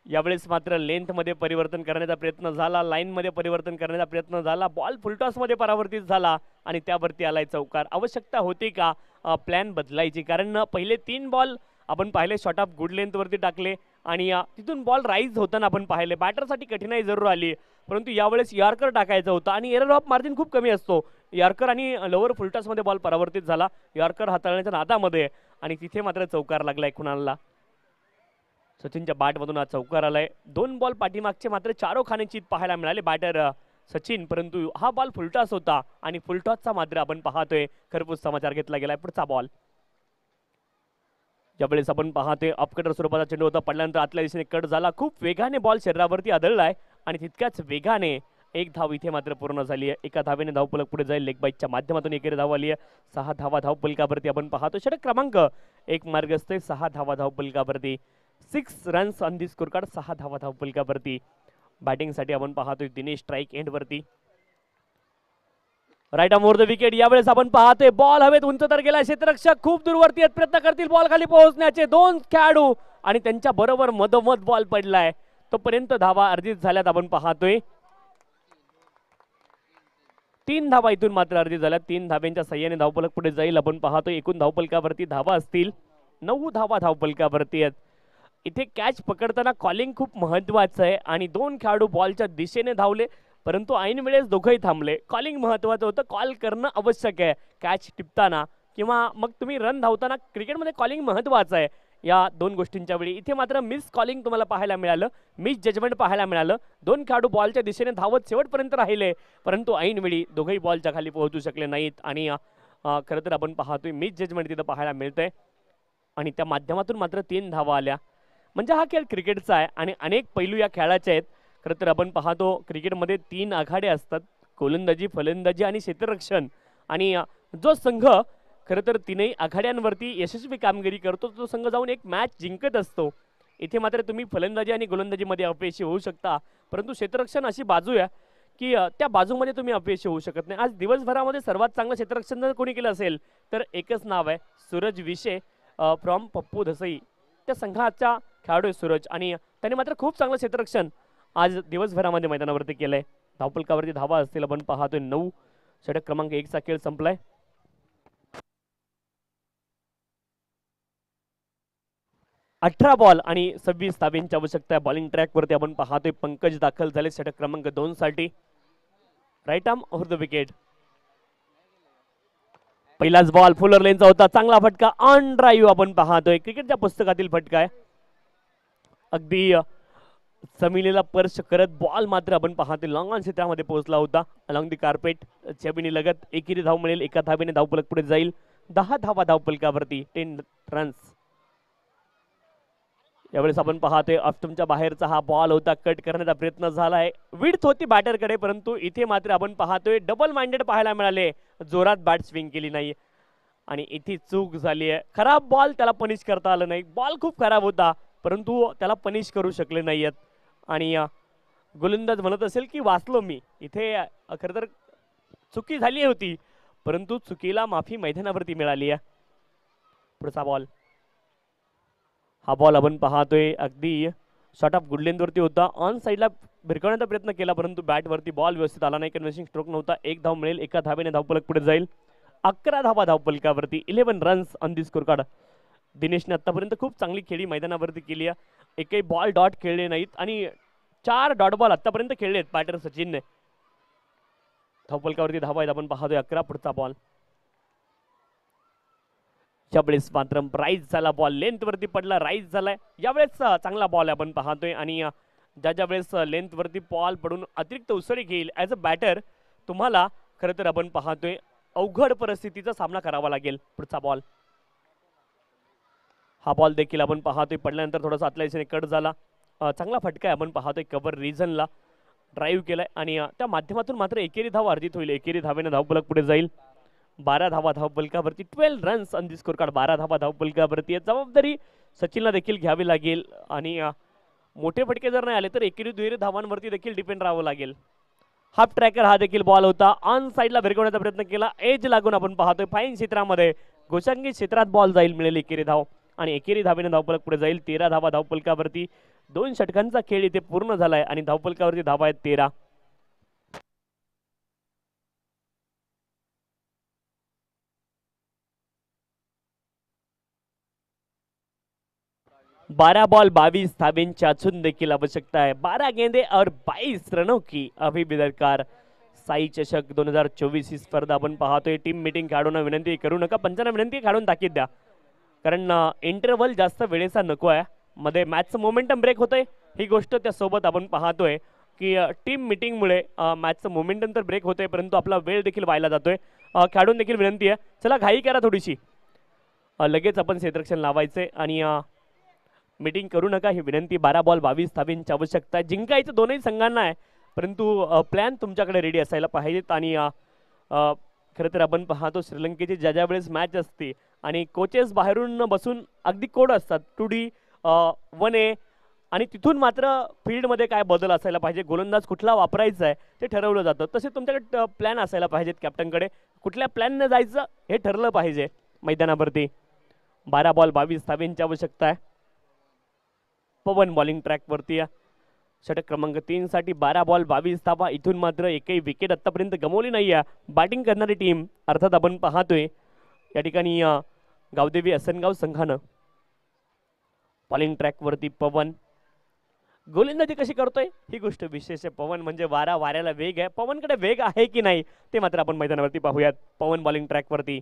यावेळेस मात्र लेंथ मध्ये परिवर्तन करण्याचा प्रयत्न झाला, लाईन मध्ये परिवर्तन करण्याचा प्रयत्न झाला. बॉल फुलटॉस मध्ये परावर्तित झाला आणि त्यावरती आलाय चौकार. आवश्यकता होती का प्लॅन बदलायची? कारण पहिले 3 बॉल आपण पाहिले शॉर्ट ऑफ गुड लेंथ वरती टाकले आणि तिथून बॉल राईज होताना आपण पाहिले. बॅटरसाठी कठीणाई जरूर आली, परंतु यावेळेस यॉर्कर टाकायचा होता आणि एरर ऑफ मार्जिन खूप कमी असतो. यॉर्कर आणि लोअर फुलटॉस मध्ये बॉल परावर्तित झाला यॉर्कर हाताळण्याच्या नादामध्ये आणि तिथे मात्र चौकार लागलाय कुणालला. सचिनच्या बॅटमधून हा चौकार आलाय. 2 बॉल पाठीमागचे मात्र चारोखाने चित पाहायला मिळाले बॅटर सचिन, परंतु हा बॉल फुलटॉस होता आणि फुलटॉसचा मात्र आपण पाहतोय खरपूस समाचार घेतला गेलाय. पुढचा बॉल ज्यावेळेस आपण पाहतोय अपकटर स्वरूपाचा चेंडू होता, पडल्यानंतर आतल्या दिशेने कट झाला. खूप वेगाने बॉल शरीरावरती आदळलाय आणि तितक्याच वेगाने 1 धाव इथे मात्र पूर्ण झाली आहे. एका धावेने धावफलक पुढे जाईल. लेग बाईटच्या माध्यमातून एकेरी धाव आली आहे. 6 धावा धावफलकावरती आपण पाहतो. षटक क्रमांक 1 मार्ग असतोय. 6 धावा धावफलकावरती. 6 runs on the score card. 6 धावा धावफलकावरती. बॅटिंगसाठी आपण पाहतोय दिनेश स्ट्राईक एंड वरती. Right on over the wicket. यावेळेस आपण पाहतोय बॉल हवेत उंच तर गेला. क्षेत्ररक्षक खूप दूरवरती आहेत, प्रयत्न करतील बॉल खाली पोहोचण्याचे. 2 खेळाडू आणि त्यांच्या बरोबर मधोमध बॉल पडलाय. तोपर्यंत धावा अर्जित झाल्यात आपण पाहतोय. 3 धावा इथून मात्र अर्जित झाल्या. 3 धाव्यांच्या सहाय्याने धावफलक पुढे जाईल. आपण पाहतोय एकूण धावफलकावरती धावा असतील 9 धावा धावफलकावरती आहेत. इथे कॅच पकडताना कॉलिंग खूप महत्वाचं आहे आणि 2 खेळाडू बॉलच्या दिशेने धावले, परंतु ऐन वेळेस दोघंही थांबले. कॉलिंग महत्वाचं होतं. कॉल करणं आवश्यक आहे कॅच टिपताना किंवा मग तुम्ही रन धावताना. क्रिकेटमध्ये कॉलिंग महत्वाचं आहे या 2 गोष्टींच्या वेळी. इथे मात्र मिस कॉलिंग तुम्हाला पाहायला मिळालं, मिस जजमेंट पाहायला मिळालं. 2 खेळाडू बॉलच्या दिशेने धावत शेवटपर्यंत राहिले, परंतु ऐन वेळी दोघंही बॉलच्या खाली पोहोचू शकले नाहीत आणि खरं तर आपण पाहतोय मिस जजमेंट तिथं पाहायला मिळतंय आणि त्या माध्यमातून मात्र 3 धावा आल्या. म्हणजे हा खेळ क्रिकेटचा आहे आणि अनेक पैलू या खेळाचे आहेत. खरं तर आपण पाहतो क्रिकेटमध्ये 3 आघाडे असतात, गोलंदाजी, फलंदाजी आणि क्षेत्ररक्षण. आणि जो संघ खरं तर 3ही आघाड्यांवरती यशस्वी कामगिरी करतो तो संघ जाऊन एक मॅच जिंकत असतो. इथे मात्र तुम्ही फलंदाजी आणि गोलंदाजीमध्ये अपयशी होऊ शकता, परंतु क्षेत्ररक्षण अशी बाजू आहे की त्या बाजूमध्ये तुम्ही अपयशी होऊ शकत नाही. आज दिवसभरामध्ये सर्वात चांगलं क्षेत्ररक्षण जर कोणी केलं असेल तर एकच नाव आहे, सूरज विशे फ्रॉम पप्पू धसई. त्या संघाचा खेळाडू आहे सूरज आणि त्याने मात्र खूप चांगलं क्षेत्ररक्षण आज दिवसभरामध्ये मैदानावरती केलंय. धावफलकावरती धावा असतील आपण पाहतोय 9. षटक क्रमांक 1 चा खेळ संपलाय. 18 बॉल आणि 26 धाब्यांची आवश्यकता आहे. बॉलिंग ट्रॅकवरती आपण पाहतोय पंकज दाखल झाले षटक क्रमांक 2 साठी. Right arm over the wicket. पहिलाच बॉल फुलर लेनचा होता, चांगला फटका ऑन ड्राईव्ह आपण पाहतोय. क्रिकेटच्या पुस्तकातील फटका आहे. अगदी जमिनीला स्पर्श करत बॉल मात्र आपण पाहतो लॉंग ऑन क्षेत्रामध्ये पोहोचला होता अलॉंग दी कार्पेट. जमिनी लगत एकेरी धाव मिळेल, एका धावेने धावफलक पुढे जाईल. 10 धावा धावफलकावरती, 10 रन्स. यावेळेस आपण पाहतोय ऑफ्टमच्या बाहेरचा हा बॉल होता, कट करण्याचा प्रयत्न झालाय. विड्थ होती बॅटरकडे, परंतु इथे मात्र आपण पाहतोय डबल माइंडेड पाहायला मिळाले. जोरात बॅट स्विंग केली नाही आणि इथे चूक झाली आहे. खराब बॉल, त्याला पनिश करता आलं नाही. बॉल खूप खराब होता परंतु त्याला पनिश करू शकले नाहीयेत. आणि गोलंदाज म्हणत असेल की वाचलो मी इथे. खरं तर चुकी झाली होती परंतु चुकीला माफी मैदानावरती मिळाली आहे. पुढचा बॉल, हा बॉल आपण पाहतोय अगदी शॉर्ट ऑफ गुड लेंथवरती होता. ऑन साईडला भिरकवण्याचा प्रयत्न केला परंतु बॅटवरती बॉल व्यवस्थित आला नाही. कन्व्हेन्सिंग स्ट्रोक नव्हता. 1 धाव मिळेल, एका धावेने धावफलक पुढे जाईल. 11 धावा धावफलकावरती, 11 runs on the score card. दिनेशने आतापर्यंत खूप चांगली खेळी मैदानावरती केली आहे. एकही बॉल डॉट खेळले नाहीत आणि 4 डॉट बॉल आतापर्यंत खेळलेत बॅटर सचिनने. धावफलकावरती धावा आहेत आपण पाहतोय 11. पुढचा बॉल, यावेळेस मात्र राईज झाला बॉल, लेंथवरती पडला, राईज झालाय. यावेळेस चांगला बॉल आपण पाहतोय आणि ज्या वेळेस लेंथवरती बॉल पडून अतिरिक्त उसळी घेईल ॲज अ बॅटर तुम्हाला खरं तर आपण पाहतोय अवघड परिस्थितीचा सामना करावा लागेल. पुढचा बॉल, हा बॉल देखील आपण पाहतोय पडल्यानंतर थोडासा आतल्या दिशेने कट झाला. चांगला फटका आहे आपण पाहतोय कव्हर रिजनला. ड्राईव्ह केलाय आणि त्या माध्यमातून मात्र एकेरी धाव अर्जित होईल. एकेरी धावेने धावफलक पुढे जाईल. 12 धावा धावफलकावरती, 12 runs on the score card. 12 धावा धावफलकावरती. जबाबदारी सचिनला देखील घ्यावी लागेल आणि मोठे फटके जर नाही आले तर एकेरी दुहेरी धावांवरती देखील डिपेंड राहावं लागेल. हाफ ट्रॅकर हा देखील बॉल होता, ऑन साईडला भिरकवण्याचा प्रयत्न केला, एज लागून आपण पाहतोय फाईन क्षेत्रामध्ये गोशांगी क्षेत्रात बॉल जाईल, मिळेल एकेरी धाव आणि एकेरी धावेने धावफलक पुढे जाईल. 13 धावा धावफलकावरती. 2 षटकांचा खेळ इथे पूर्ण झालाय आणि धावफलकावरती धावा आहेत 13. 12 बॉल 22 धावेंची अजून देखील आवश्यकता आहे. 12 गेंदे और 22 रनों की अभी भी दरकार. साई चषक 2024 ही स्पर्धा आपण पाहतोय. टीम मीटिंग खेळाडूंना विनंती करू नका, पंचांना विनंती खेळून ताकीद द्या कारण इंटरव्हल जास्त वेळेचा नको आहे. मध्ये मॅचचं मोमेंटम ब्रेक होतंय, ही गोष्ट त्यासोबत आपण पाहतोय की टीम मीटिंगमुळे मॅचचं मोमेंटम तर ब्रेक होतंय परंतु आपला वेळ देखील व्हायला जातोय. खेळाडून देखील विनंती आहे, चला घाई करा थोडीशी, लगेच आपण क्षेत्ररक्षण लावायचंय आणि मीटिंग करू नका ही विनंती. 12 बॉल 22 धावेंची आवश्यकता आहे. जिंकायचं दोनही संघांना आहे परंतु प्लॅन तुमच्याकडे रेडी असायला पाहिजेत. आणि खरं तर आपण पाहतो श्रीलंकेची ज्या वेळेस मॅच असते आणि कोचेस बाहेरून बसून अगदी कोड असतात 2D 1A आणि तिथून मात्र फील्डमध्ये काय बदल असायला पाहिजे, गोलंदाज कुठला वापरायचा आहे ते ठरवलं जातं. तसे तुमच्याकडे प्लॅन असायला पाहिजेत कॅप्टनकडे, कुठल्या प्लॅनने जायचं हे ठरलं पाहिजे मैदानावरती. 12 बॉल 22 धावेंची आवश्यकता आहे. पवन बॉलिंग ट्रॅकवरती षटक क्रमांक 3 साठी 12 बॉल 22 धावा. इथून मात्र एकही विकेट आतापर्यंत गमावली नाही आहे बॅटिंग करणारी टीम. अर्थात आपण पाहतोय या ठिकाणी गावदेवी असनगाव संघानं बॉलिंग ट्रॅकवरती पवन गोलंदाजी कशी करतोय ही गोष्ट विशेष आहे. पवन म्हणजे वाऱ्याला वेग आहे, पवनकडे वेग आहे की नाही ते मात्र आपण मैदानावरती पाहूयात. पवन बॉलिंग ट्रॅकवरती.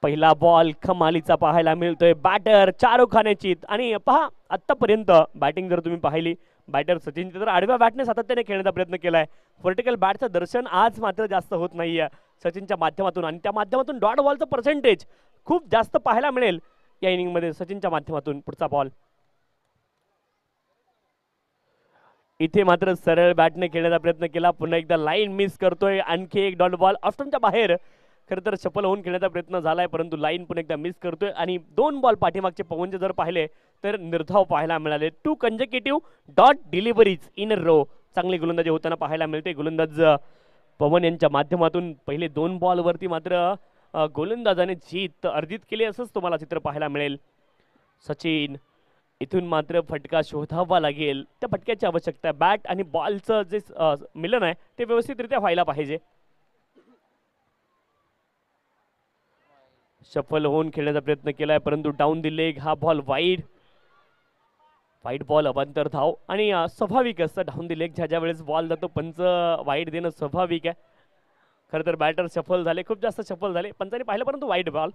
पहिला बॉल कमालीचा पाहायला मिळतोय. बॅटर शाहरुख खानची आणि पहा आतापर्यंत बॅटिंग जर तुम्ही पाहिली बॅटर सचिनची तर आडव्या बॅटने सातत्याने खेळण्याचा प्रयत्न केलाय. व्हर्टिकल बॅटचं दर्शन आज मात्र जास्त होत नाहीये सचिनच्या माध्यमातून आणि त्या माध्यमातून डॉट बॉलचं पर्सेंटेज खूप जास्त पाहायला मिळेल या इनिंगमध्ये सचिनच्या माध्यमातून. पुढचा बॉल इथे मात्र सरळ बॅटने खेळण्याचा प्रयत्न केला, पुन्हा एकदा लाईन मिस करतोय. आणखी एक डॉट बॉल ऑफ्टनच्या बाहेर खरं तर सफल होऊन खेळण्याचा प्रयत्न झालाय परंतु लाईन पुन्हा एकदा मिस करतोय. आणि 2 बॉल पाठीमागचे पवनचे जर पाहिले तर निर्धाव पाहायला मिळाले. 2 consecutive dot deliveries in a row. चांगली गोलंदाजी होताना पाहायला मिळते. गोलंदाज पवन यांच्या माध्यमातून पहिले 2 बॉलवरती मात्र गोलंदाजाने जीत अर्जित केली असंच तुम्हाला चित्र पाहायला मिळेल. सचिन इथून मात्र फटका शोधावा लागेल, त्या फटक्याची आवश्यकता आहे. बॅट आणि बॉलचं जे मिलन आहे ते व्यवस्थितरित्या व्हायला पाहिजे. सफल होऊन खेळण्याचा प्रयत्न केलाय परंतु डाऊन दी लेग. हा बॉल वाईड बॉल अवांतर धाव आणि स्वाभाविक असतं डाऊन दी लेग ज्या वेळेस बॉल जातो पंच वाईड देणं स्वाभाविक आहे. खरं तर बॅटर सफल झाले, खूप जास्त सफल झाले, पंचांनी पाहिलं परंतु वाईड बॉल.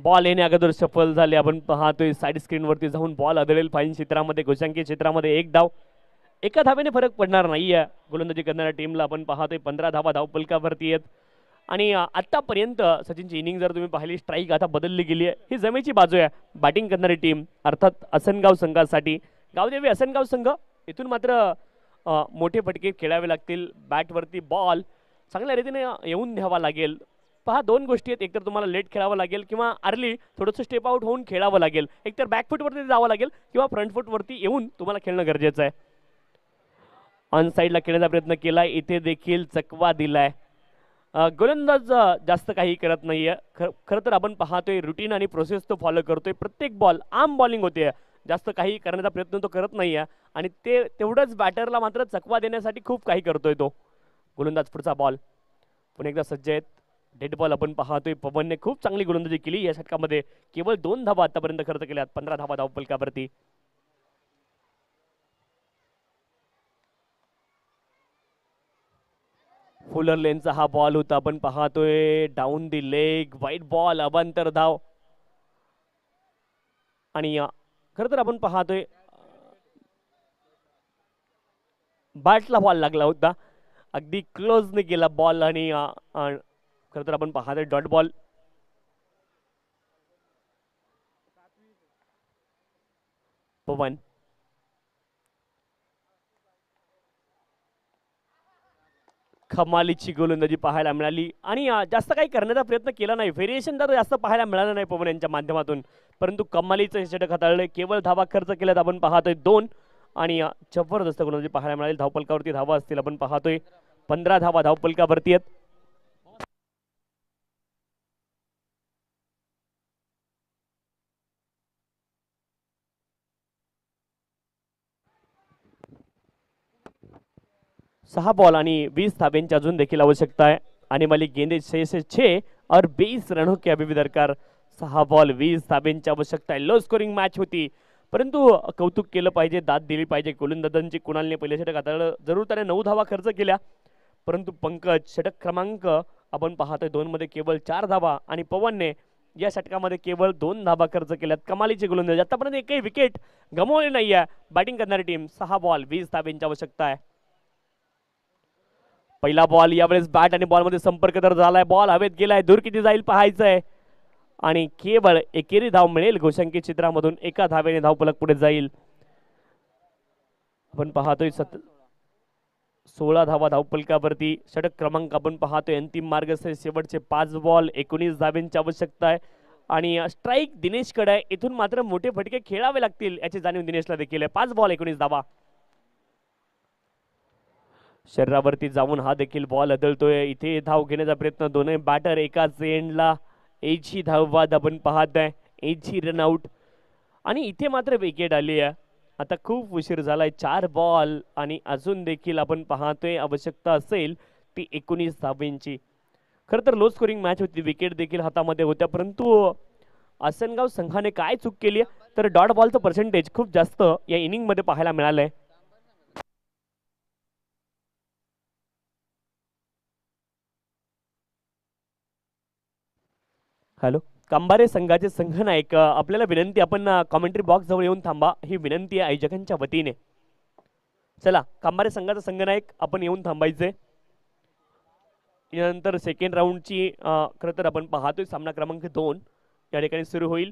बॉल येणे अगोदर सफल झाले. आपण पाहतोय साईड स्क्रीनवरती जाऊन बॉल आदळेल फाईन क्षेत्रामध्ये, गोशांकी क्षेत्रामध्ये. एक धाव, एका धावेने फरक पडणार नाहीये गोलंदाजी करणाऱ्या टीमला. आपण पाहतोय 15 धावा धावपलकावरती आहेत. आणि आतापर्यंत सचिनची इनिंग जर तुम्ही पाहिली, स्ट्राईक आता बदलली गेली आहे. ही जमेची बाजू आहे बॅटिंग करणारी टीम अर्थात असनगाव संघासाठी. गावदेवी असनगाव संघ इथून मात्र मोठे फटके खेळावे लागतील. बॅटवरती बॉल चांगल्या रीतीने येऊन घ्यावा लागेल. पहा, दोन गोष्टी आहेत, एकतर तुम्हाला लेट खेळावं लागेल किंवा अर्ली थोडंसं स्टेप आउट होऊन खेळावं लागेल. एकतर बॅकफुटवरती जावं लागेल किंवा फ्रंट फुटवरती येऊन तुम्हाला खेळणं गरजेचं आहे. ऑन साईडला खेळण्याचा प्रयत्न केलाय, इथे देखील चकवा दिलाय. गोलंदाज जास्त काही करत नाहीये. खरं तर आपण पाहतोय रुटीन आणि प्रोसेस तो फॉलो करतोय. प्रत्येक बॉल आर्म बॉलिंग होते, जास्त काही करण्याचा प्रयत्न तो करत नाहीये. आणि ते तेवढंच बॅटरला मात्र चकवा देण्यासाठी खूप काही करतोय तो गोलंदाज. पुढचा बॉल पुन्हा एकदा सज्ज आहेत. डेड बॉल आपण पाहतोय. पवनने खूप चांगली गोलंदाजी केली या षटकामध्ये. केवळ 2 धावा आतापर्यंत खर्च केल्यात 15 धावा धावपलकावरती. फुलर लेनचा हा बॉल होता. आपण पाहतोय डाऊन दी लेग, वाईट बॉल, अवांतर धाव. आणि खरं तर आपण पाहतोय बॅटला बॉल लागला होता, अगदी क्लोजने गेला बॉल. आणि खरं तर आपण पाहतोय डॉट बॉल. पवन कमालीची गोलंदाजी पाहायला मिळाली आणि जास्त काही करण्याचा प्रयत्न केला नाही. व्हेरिएशन तर जास्त पाहायला मिळालं नाही पवन यांच्या माध्यमातून, परंतु कमालीचं हे षटक हाताळले. केवळ धावा खर्च केल्यात आपण पाहतोय 2. आणि जबरदस्त गोलंदाजी पाहायला मिळाली. धावपलकावरती धावा असतील आपण पाहतोय 15 धावा धावपलकावरती आहेत. सहा बॉल आणि 20 धाब्यांची अजून देखील आवश्यकता आहे. आणि मलिक गेंदे 6 से 6 और 20 रनों के अभी भी दरकार. 6 बॉल 20 धाब्यांची आवश्यकता आहे. लो स्कोरिंग मॅच होती, परंतु कौतुक केलं पाहिजे, दाद दिली पाहिजे गोलंदाजांची. कुणालने पहिले षटक हाताळलं, जरूर त्याने 9 धावा खर्च केल्या, परंतु पंकज षटक क्रमांक आपण पाहतोय 2 मध्ये केवळ 4 धावा. आणि पवनने या षटकामध्ये केवळ 2 धावा खर्च केल्यात. कमालीचे गोलंदाज, आतापर्यंत एकही विकेट गमावली नाही आहे बॅटिंग करणारी टीम. 6 बॉल 20 धाब्यांची आवश्यकता आहे. पहिला बॉल, यावेळेस बॅट आणि बॉल मध्ये संपर्क तर झालाय. बॉल हवेत गेलाय, दूर किती जाईल पाहायचंय. आणि केवळ एकेरी धाव मिळेल गोशांकी चित्रामधून. एका धावेने धावफलक पुढे जाईल. आपण पाहतोय 16 धावा धावफलकावरती. षटक क्रमांक आपण पाहतोय अंतिम मार्ग शेवटचे 5 बॉल 19 धाब्यांची आवश्यकता आहे. आणि स्ट्राईक दिनेशकडे आहे. इथून मात्र मोठे फटके खेळावे लागतील याची जाणीव दिनेशला देखील आहे. 5 बॉल 19 धावा. शरीरावरती जाऊन हा देखील बॉल अदळतोय. इथे धाव घेण्याचा प्रयत्न, दोन्ही बॅटर एकाच एंडला. एची धाव बाद आपण पाहत आहे, एची रनआउट. आणि इथे मात्र विकेट आली आहे. आता खूप उशीर झालाय. 4 बॉल आणि अजून देखील आपण पाहतोय आवश्यकता असेल ती 19 धाब्यांची. खरं तर लो स्कोरिंग मॅच होती, विकेट देखील हातामध्ये होत्या, परंतु आसनगाव संघाने काय चूक केली तर डॉट बॉलचं पर्सेंटेज खूप जास्त या इनिंग मध्ये पाहायला मिळालंय. हॅलो, कांबारे संघाचे संघनायक, आपल्याला विनंती, आपण कॉमेंट्री बॉक्स जवळ येऊन थांबा. ही विनंती आहे आयोजकांच्या वतीने. चला, कांबारे संघाचा संघनायक आपण येऊन थांबायचे. यानंतर सेकंड राऊंडची खरं तर आपण पाहतोय सामना क्रमांक 2 या ठिकाणी सुरू होईल.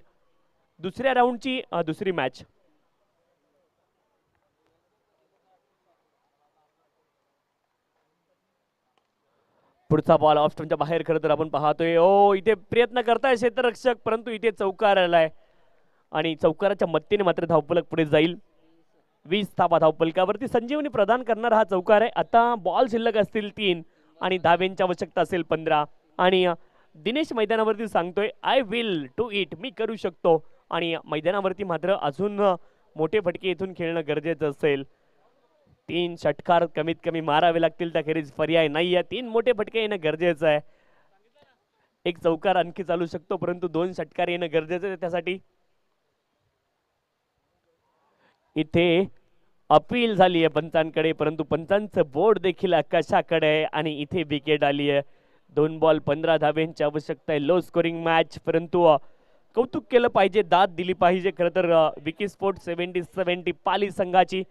दुसऱ्या राऊंडची दुसरी मॅच. पुढचा बॉल ऑफ स्टंपच्या बाहेर. खरं तर आपण पाहतोय इथे प्रयत्न करताय क्षेत्ररक्षक, परंतु इथे चौकार आलाय आणि चौकाराच्या मदतीने मात्र धावफलक पुढे जाईल. 20 धावा धावफलकावरती संजीवनी प्रदान करणारा हा चौकार आहे. आता बॉल शिल्लक असतील 3 आणि धाब्यांची आवश्यकता असेल 15. आणि दिनेश मैदानावरती सांगतोय आय विल डू इट, मी करू शकतो. आणि मैदानावरती मात्र अजून मोठे फटके इथून खेळणं गरजेचं असेल. 3 षटकार कमीत कमी मारावे लागतील, त्याखेरीज पर्याय नाही आहे. 3 मोठे फटके येणं गरजेचं आहे. एक चौकार आणखी चालू शकतो, परंतु 2 षटकार येणं गरजेचं आहे. त्यासाठी इथे अपील झाली आहे पंचांकडे, परंतु पंचांचं बोर्ड देखील आकाशाकडे आहे आणि इथे विकेट आली आहे. 2 बॉल 15 धाब्यांची आवश्यकता आहे. लो स्कोरिंग मॅच, परंतु कौतुक केलं पाहिजे, दाद दिली पाहिजे खरं तर विकी स्पोर्ट 70-70 पाली संघाची.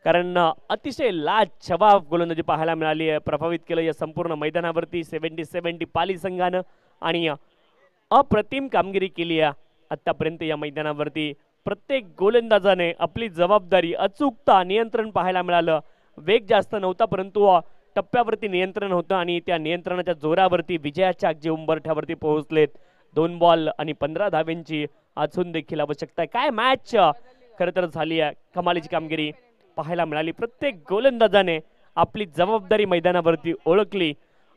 कारण अतिशय लाजवाब गोलंदाजी पाहायला मिळाली आहे. प्रभावित केलं या संपूर्ण मैदानावरती 70-70 पाली संघानं आणि अप्रतिम कामगिरी केली आहे आत्तापर्यंत या मैदानावरती. प्रत्येक गोलंदाजाने आपली जबाबदारी, अचूकता, नियंत्रण पाहायला मिळालं. वेग जास्त नव्हता परंतु टप्प्यावरती नियंत्रण होतं आणि त्या नियंत्रणाच्या जोरावरती विजयाच्या अगदी उंबरठ्यावरती पोहोचलेत. 2 बॉल आणि 15 धाब्यांची अजून देखील आवश्यकता आहे. काय मॅच खरं तर झाली आहे. कमालीची कामगिरी पाहायला मिळाली. प्रत्येक गोलंदाजाने आपली जबाबदारी मैदानावरती ओळखली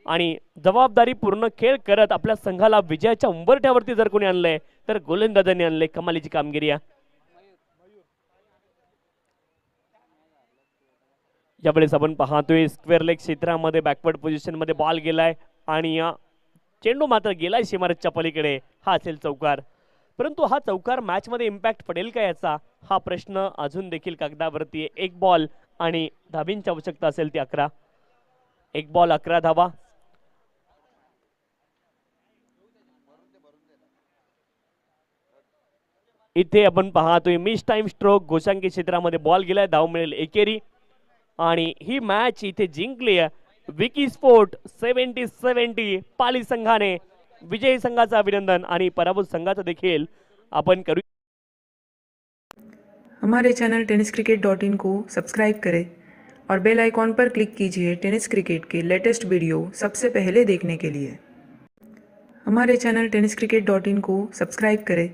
आणि जबाबदारी पूर्ण खेळ करत आपल्या संघाला विजयाच्या उंबरठ्यावरती जर कोणी आणलंय तर गोलंदाजांनी आणलंय. कमालीची कामगिरी आहे. यावेळेस आपण पाहतोय स्क्वेअर लेग क्षेत्रामध्ये बॅकवर्ड पोझिशन मध्ये बॉल गेलाय आणि चेंडू मात्र गेलाय सीमारेषेच्या पलीकडे. हा असेल चौकार. परंतु हा चौकार मॅच मध्ये इम्पॅक्ट पडेल का याचा, हा प्रश्न अजून देखील कागदावरती आहे. 1 बॉल आणि धाबींची आवश्यकता असेल ती 11. 1 बॉल 11 धावा. इथे आपण पाहतोय मिस टाइम स्ट्रोक. गोशांकी क्षेत्रामध्ये बॉल गेलाय. धाव मिळेल एकेरी आणि ही मॅच इथे जिंकली आहे विकी स्पोर्ट 70-70 पाली संघाने. विजयी संघाचं अभिनंदन आणि पराभूत संघाचं देखील आपण करू. हमारे चैनल tenniscricket.in को सब्सक्राइब करें और बेल आइकॉन पर क्लिक कीजिए टेनिस क्रिकेट के लेटेस्ट वीडियो सबसे पहले देखने के लिए. हमारे चैनल tenniscricket.in को सब्सक्राइब करें